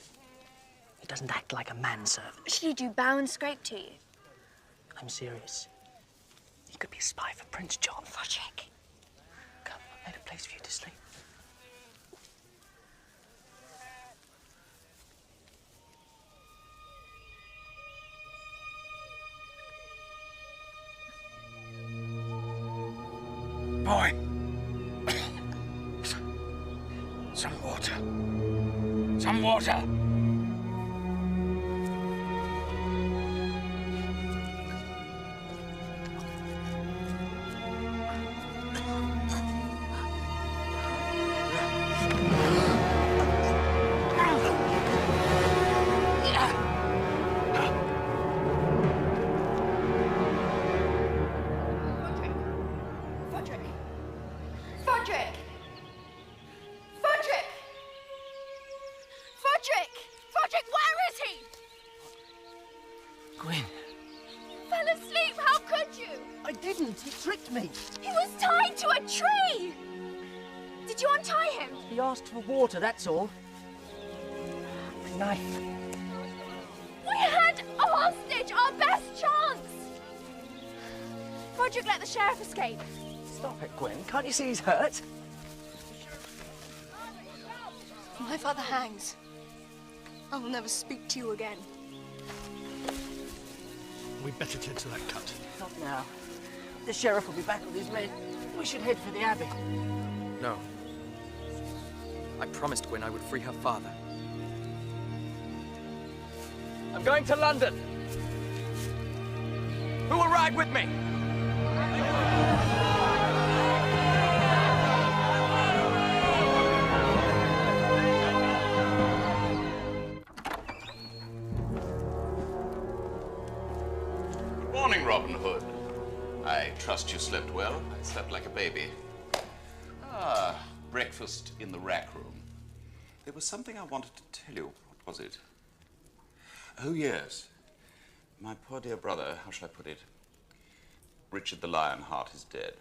He doesn't act like a manservant.
Should he do bow and scrape to you?
I'm serious. He could be a spy for Prince John.
Fodrick.
Come, I've made a place for you to sleep.
Boy! Some water. Some water!
For water, that's all. A knife.
We had a hostage, our best chance! Fodrick let the sheriff escape.
Stop it, Gwyn. Can't you see he's hurt?
My father hangs. I will never speak to you again.
We'd better tend to that cut.
Not now. The sheriff will be back with his men. We should head for the Abbey.
No. I promised Gwen I would free her father. I'm going to London. Who will ride with me?
Good morning, Robin Hood. I trust you slept well. I slept like a baby. Ah, breakfast in the rack room. There was something I wanted to tell you. What was it? Oh, yes. My poor dear brother, how shall I put it? Richard the Lionheart is dead.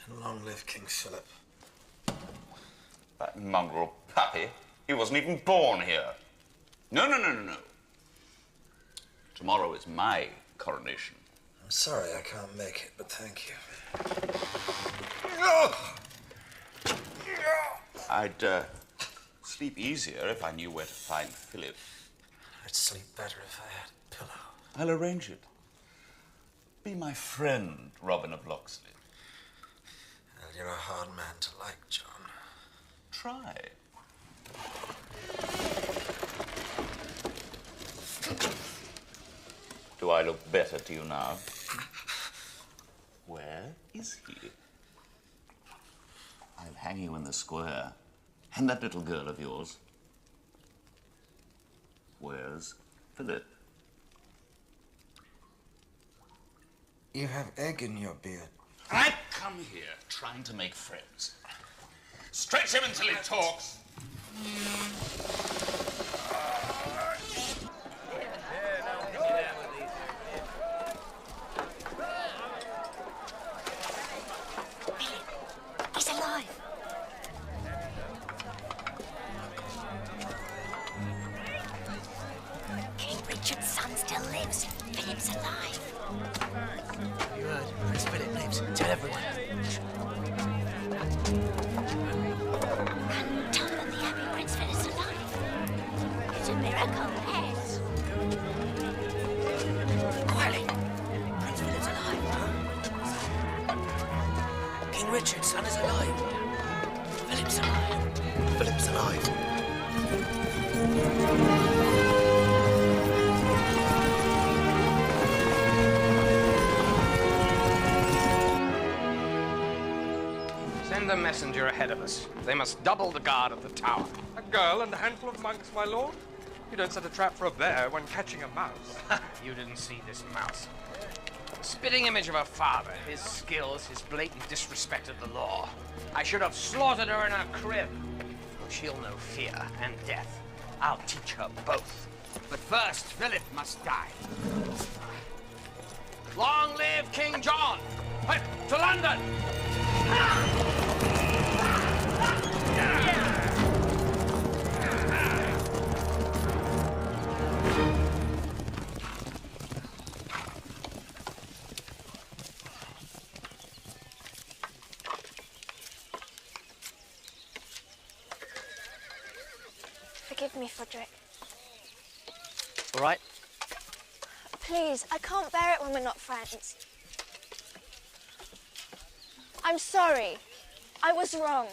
And long live King Philip.
That mongrel puppy. He wasn't even born here. No, no, no, no, no. Tomorrow is my coronation.
I'm sorry I can't make it, but thank you.
I'd sleep easier if I knew where to find Philip.
I'd sleep better if I had a pillow.
I'll arrange it. Be my friend, Robin of Locksley.
Well, you're a hard man to like, John.
Try. Do I look better to you now? Where is he? I'll hang you in the square. And that little girl of yours. Where's Philip?
You have egg in your beard.
I come here trying to make friends. Stretch him until he talks.
He's alive. King Richard's son still lives. Philip's alive.
You heard. Prince Philip lives. Tell everyone.
Tell them the Abbey Prince Philip's alive. It's a miracle, yes.
Quietly. Prince Philip's alive, huh? King Richard's son is alive. Philip's alive. Philip's alive.
Send a messenger ahead of us. They must double the guard of the tower.
A girl and a handful of monks, my lord? You don't set a trap for a bear when catching a mouse.
You didn't see this mouse. Spitting image of her father, his skills, his blatant disrespect of the law. I should have slaughtered her in her crib. Oh, she'll know fear and death. I'll teach her both. But first, Philip must die. Long live King John! Hey, to London!
Forgive me, Frederick.
All right?
Please, I can't bear it when we're not friends. I'm sorry. I was wrong.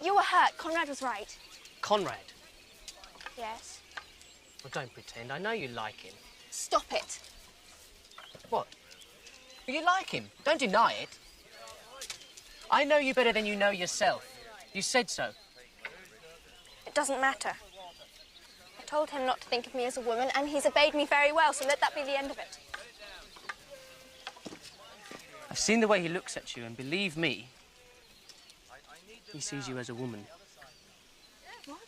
You were hurt. Conrad was right.
Conrad.
Yes.
Well, don't pretend. I know you like him.
Stop it.
What? You like him. Don't deny it. I know you better than you know yourself. You said so.
It doesn't matter. I told him not to think of me as a woman, and he's obeyed me very well, so let that be the end of it.
I've seen the way he looks at you, and believe me, he sees you as a woman.
What?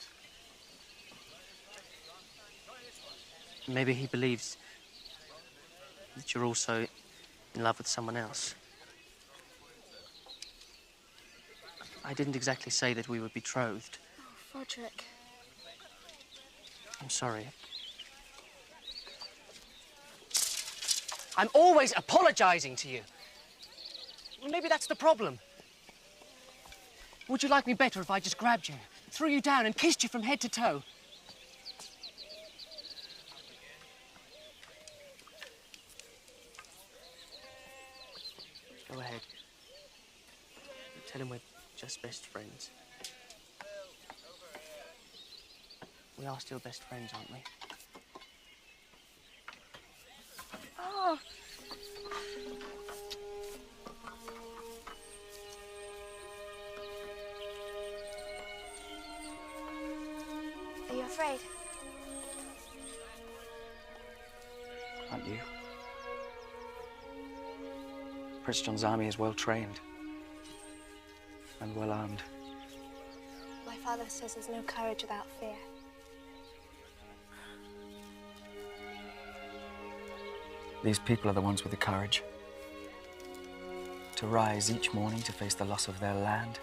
Maybe he believes that you're also in love with someone else. I didn't exactly say that we were betrothed.
Oh, Frederick.
I'm sorry. I'm always apologizing to you. Well, maybe that's the problem. Would you like me better if I just grabbed you, threw you down and kissed you from head to toe? Go ahead. Tell him we're just best friends. We are still best friends, aren't we?
Oh. Are you afraid?
Aren't you? Prince John's army is well trained and well armed.
My father says there's no courage without fear.
These people are the ones with the courage to rise each morning to face the loss of their land,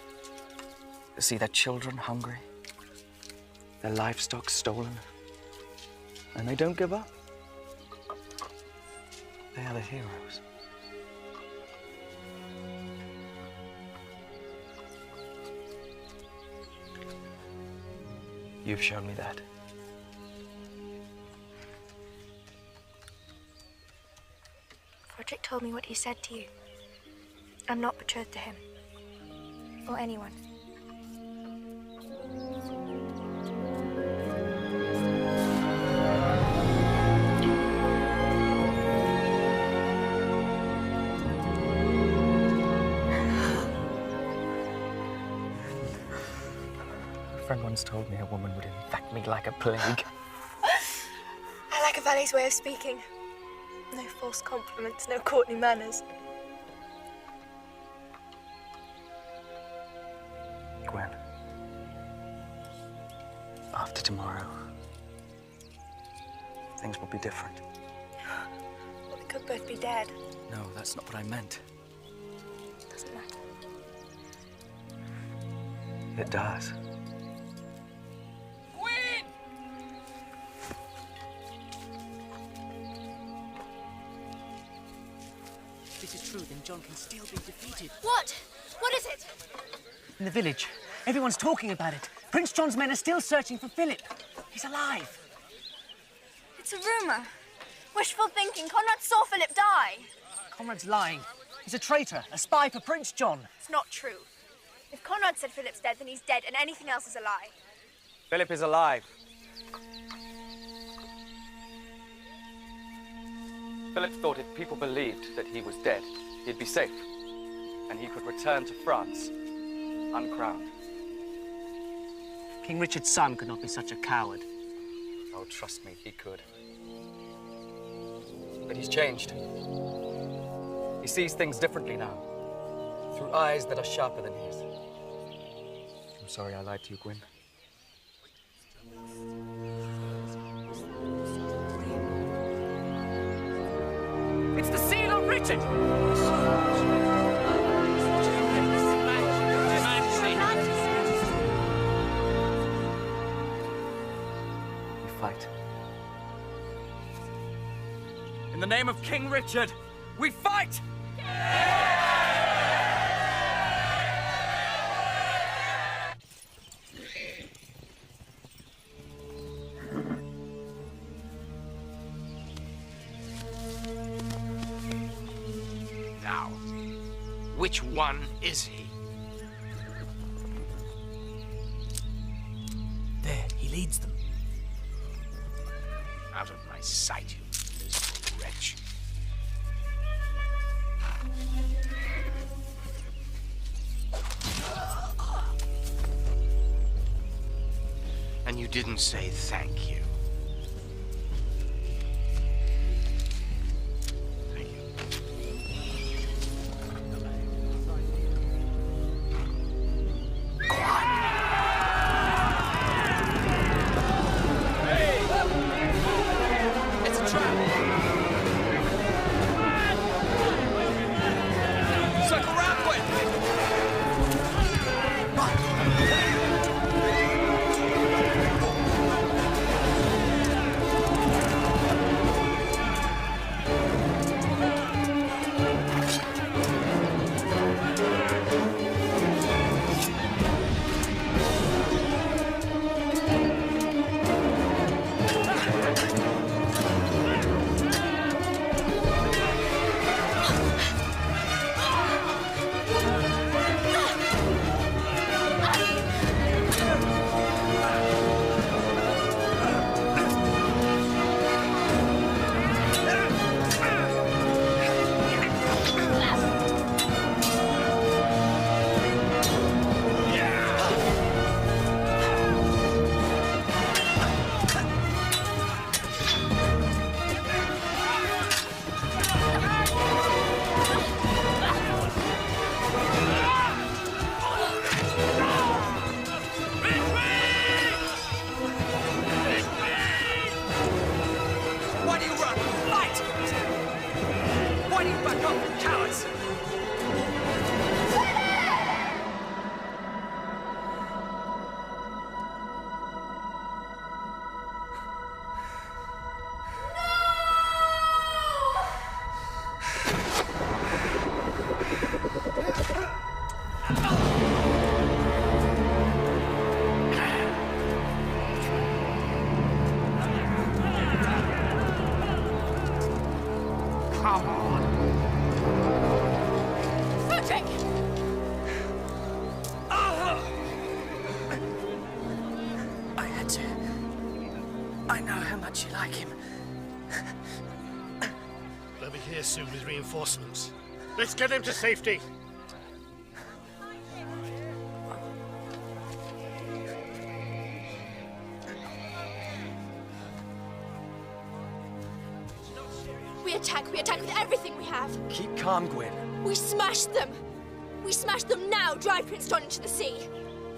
to see their children hungry, their livestock stolen, and they don't give up. They are the heroes. You've shown me that.
Frederick told me what he said to you. I'm not betrothed to him. Or anyone.
A friend once told me a woman would infect me like a plague.
I like a valet's way of speaking. No false compliments, no courtly manners.
Gwen, after tomorrow, things will be different.
Well, we could both be dead.
No, that's not what I meant.
Doesn't matter.
It does.
If this is true, then John can still be defeated.
What? What is it?
In the village, everyone's talking about it. Prince John's men are still searching for Philip. He's alive.
It's a rumor. Wishful thinking. Conrad saw Philip die.
Conrad's lying. He's a traitor, a spy for Prince John.
It's not true. If Conrad said Philip's dead, then he's dead, and anything else is a lie.
Philip is alive. Philip thought if people believed that he was dead, he'd be safe, and he could return to France, uncrowned.
King Richard's son could not be such a coward.
Oh, trust me, he could. But he's changed. He sees things differently now, through eyes that are sharper than his. I'm sorry I lied to you, Gwyn.
It's the seal of Richard!
We fight.
In the name of King Richard, we fight!
Now, which one is he?
There, he leads them.
Out of my sight, you miserable wretch. And you didn't say thank you. Thank you.
It's a trap! Circle round, Gwen!
to. I know how much you like him.
They'll be here soon with reinforcements. Let's get him to safety.
We attack with everything we have.
Keep calm, Gwen.
We smash them. We smash them now, drive Prince John into the sea.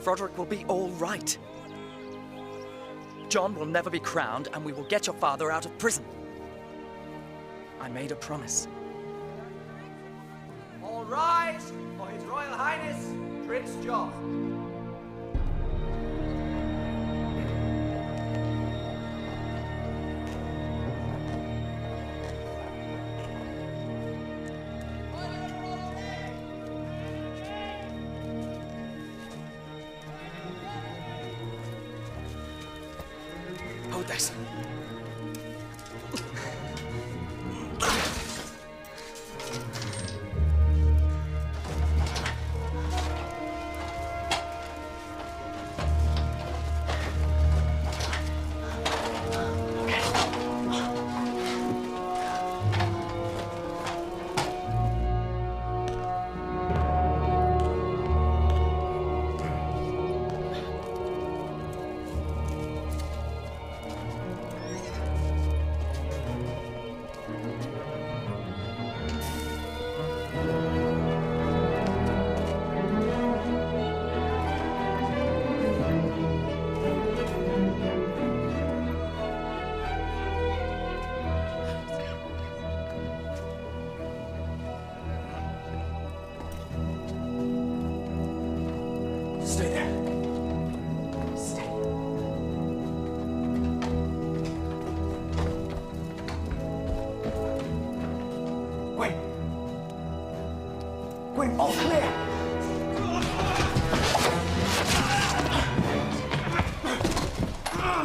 Froderick will be all right. John will never be crowned, and we will get your father out of prison. I made a promise.
All rise for His Royal Highness, Prince John.
Hold this.
Stay there. Stay. Gwen. Gwen, all clear.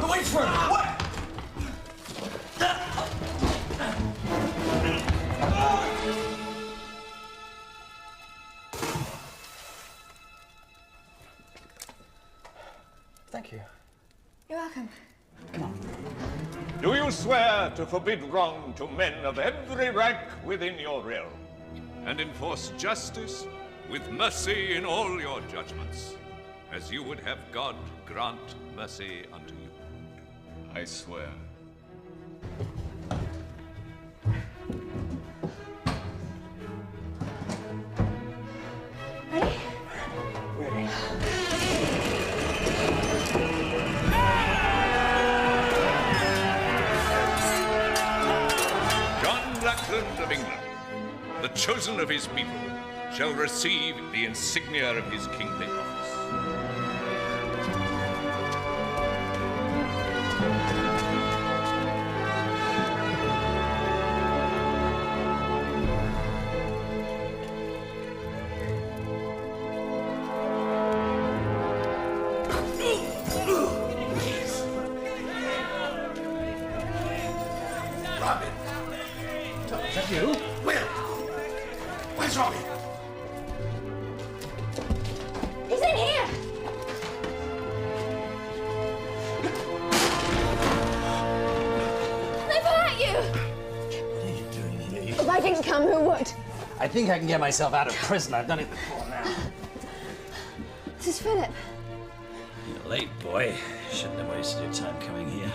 Wait for him. What?
Thank you.
You're welcome.
Do you swear to forbid wrong to men of every rank within your realm, and enforce justice with mercy in all your judgments, as you would have God grant mercy unto you?
I swear.
Of England, the chosen of his people, shall receive the insignia of his kingly office.
Robin. Is that you? Where? Where's Robbie?
He's in here! They've hurt you!
What are you doing here?
If I didn't come, who would?
I think I can get myself out of prison. I've done it before now.
This is Philip.
You're late, boy. Shouldn't have wasted your time coming here.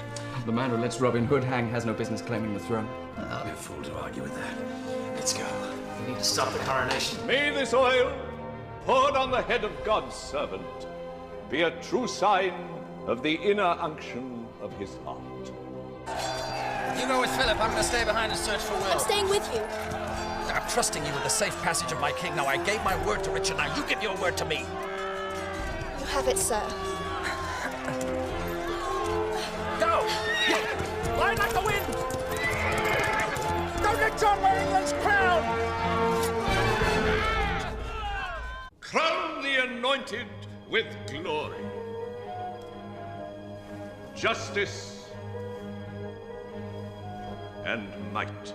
The man who lets Robin Hood hang has no business claiming the throne.
I'll be a fool to argue with that. Let's go. We need to stop the coronation.
May this oil, poured on the head of God's servant, be a true sign of the inner unction of his heart.
You go with Philip. I'm going to stay behind and search for Will.
I'm staying with you.
I'm trusting you with the safe passage of my king. Now, I gave my word to Richard. Now, you give your word to me.
You have it, sir.
Go! Fly like the wind! Don't let John wear England's crown!
Crown the anointed with glory, justice, and might.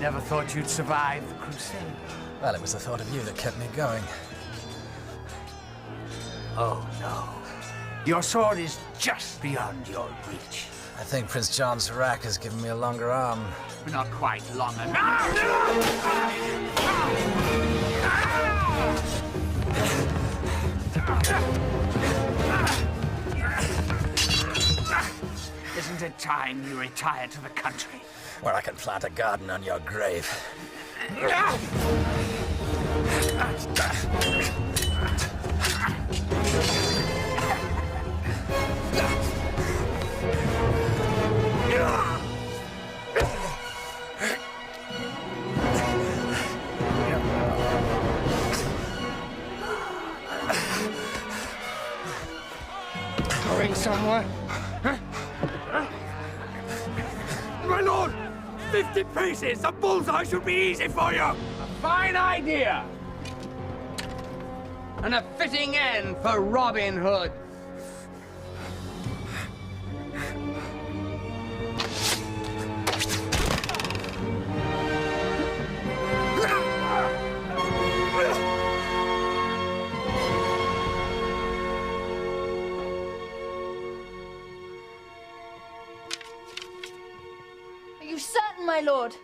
never thought you'd survive the crusade.
Well, it was the thought of you that kept me going.
Oh, no. Your sword is just beyond your reach.
I think Prince John's rack has given me a longer arm.
But not quite long enough. Isn't it time you retired to the country?
Where I can plant a garden on your grave.
Going somewhere?
My lord! 50 pieces! A bullseye should be easy for you!
A fine idea! And a fitting end for Robin Hood.
Are you certain, my lord?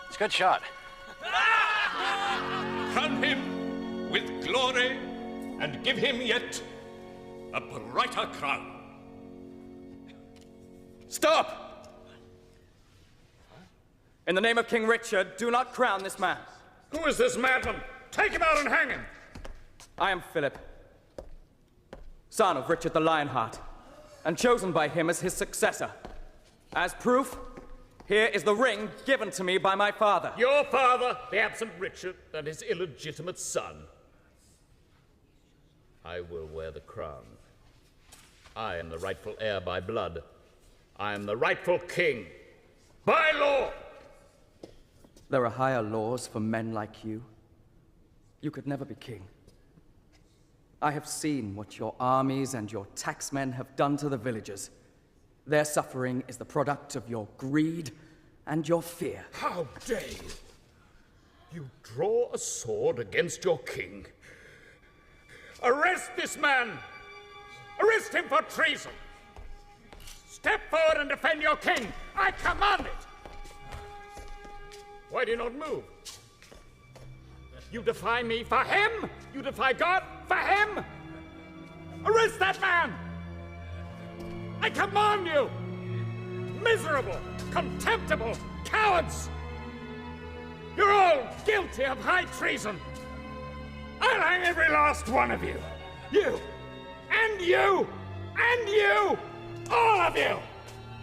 It's a good shot.
Crown him with glory and give him yet a brighter crown.
Stop! In the name of King Richard, do not crown this man.
Who is this madman? Take him out and hang him!
I am Philip, son of Richard the Lionheart, and chosen by him as his successor. As proof, here is the ring given to me by my father.
Your father, the absent Richard, and his illegitimate son. I will wear the crown. I am the rightful heir by blood. I am the rightful king by law.
There are higher laws for men like you. You could never be king. I have seen what your armies and your taxmen have done to the villagers. Their suffering is the product of your greed and your fear.
How dare you? You draw a sword against your king. Arrest this man! Arrest him for treason! Step forward and defend your king! I command it! Why do you not move? You defy me for him? You defy God for him? Arrest that man! I command you! Miserable, contemptible cowards! You're all guilty of high treason! I'll hang every last one of you! You! And you! And you! All of you!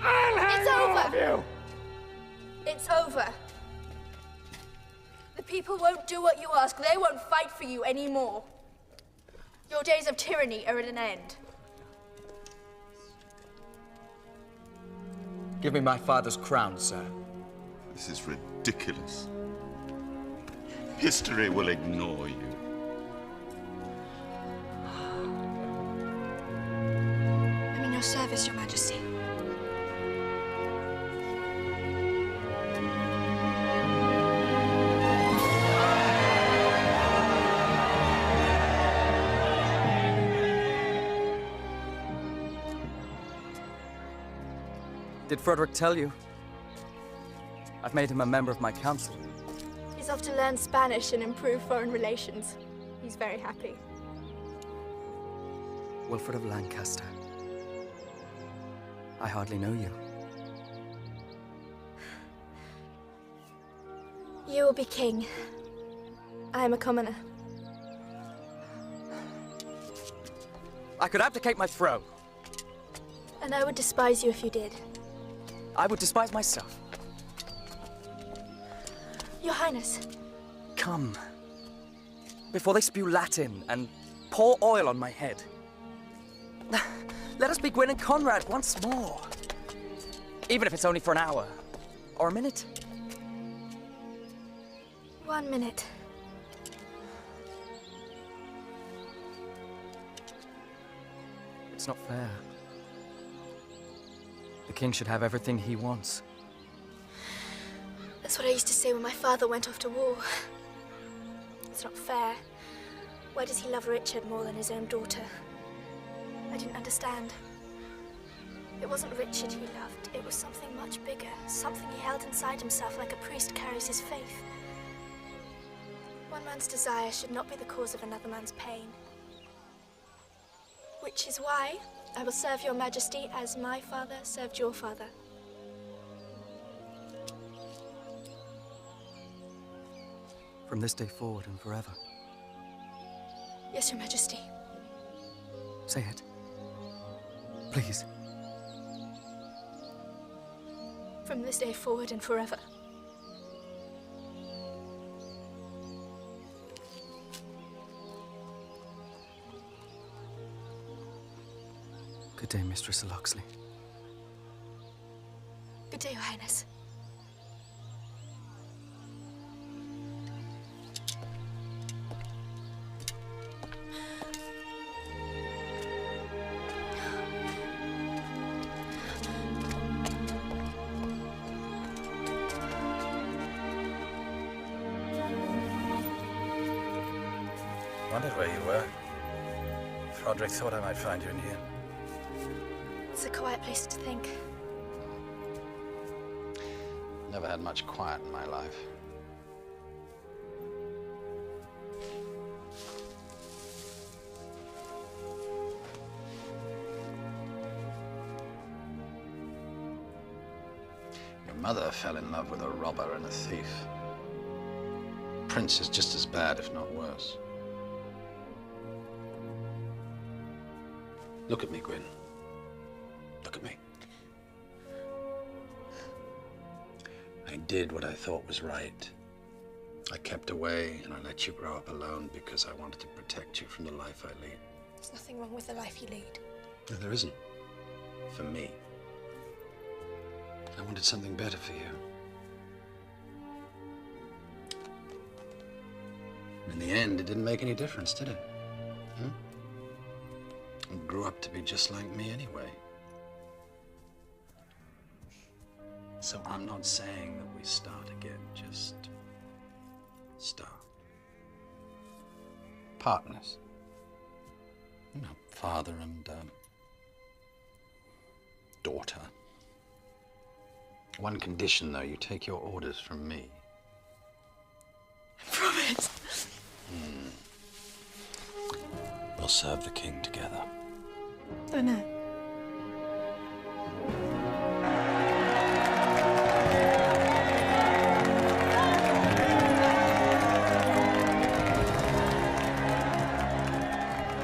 I'll hang all of you!
It's over. The people won't do what you ask. They won't fight for you anymore. Your days of tyranny are at an end.
Give me my father's crown, sir.
This is ridiculous. History will ignore you.
I'm in your service, Your Majesty.
Did Frederick tell you? I've made him a member of my council.
He's off to learn Spanish and improve foreign relations. He's very happy.
Wilfred of Lancaster. I hardly know you.
You will be king. I am a commoner.
I could abdicate my throne.
And I would despise you if you did.
I would despise myself.
Your Highness.
Come. Before they spew Latin and pour oil on my head. Let us be Gwyn and Conrad once more. Even if it's only for an hour. Or a minute.
1 minute.
It's not fair. The king should have everything he wants.
That's what I used to say when my father went off to war. It's not fair. Why does he love Richard more than his own daughter? I didn't understand. It wasn't Richard he loved. It was something much bigger. Something he held inside himself like a priest carries his faith. One man's desire should not be the cause of another man's pain. Which is why I will serve your majesty as my father served your father.
From this day forward and forever.
Yes, your majesty.
Say it. Please.
From this day forward and forever.
Good day, Mistress Loxley.
Good day, Your Highness.
Wondered where you were. Froderick thought I might find you in here.
It's a quiet place to think.
Never had much quiet in my life. Your mother fell in love with a robber and a thief. Prince is just as bad, if not worse. Look at me, Gwyn. Look at me. I did what I thought was right. I kept away and I let you grow up alone because I wanted to protect you from the life I lead.
There's nothing wrong with the life you lead.
No, there isn't. For me. I wanted something better for you. In the end, it didn't make any difference, did it? Hmm? You grew up to be just like me anyway. So I'm not saying that we start again, just start. Partners. You know, father and daughter. One condition, though, you take your orders from me.
Promise.
We'll serve the king together.
Oh, no.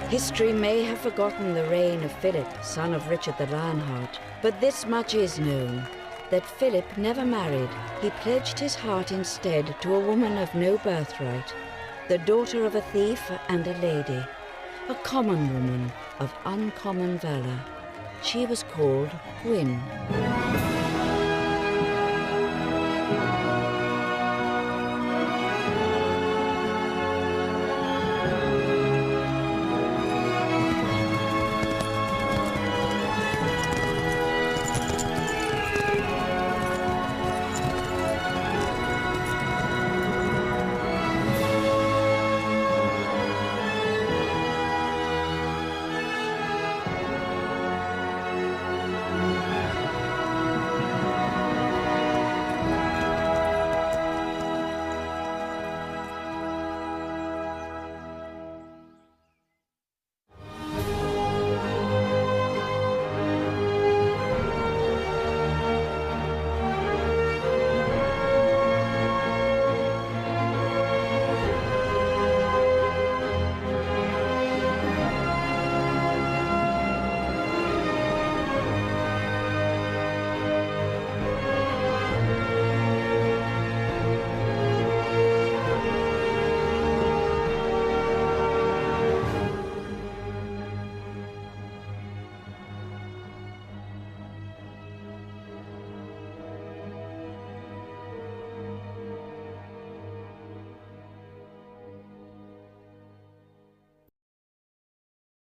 History may have forgotten the reign of Philip, son of Richard the Lionheart, but this much is known, that Philip never married. He pledged his heart instead to a woman of no birthright, the daughter of a thief and a lady, a common woman of uncommon valor. She was called Gwyn.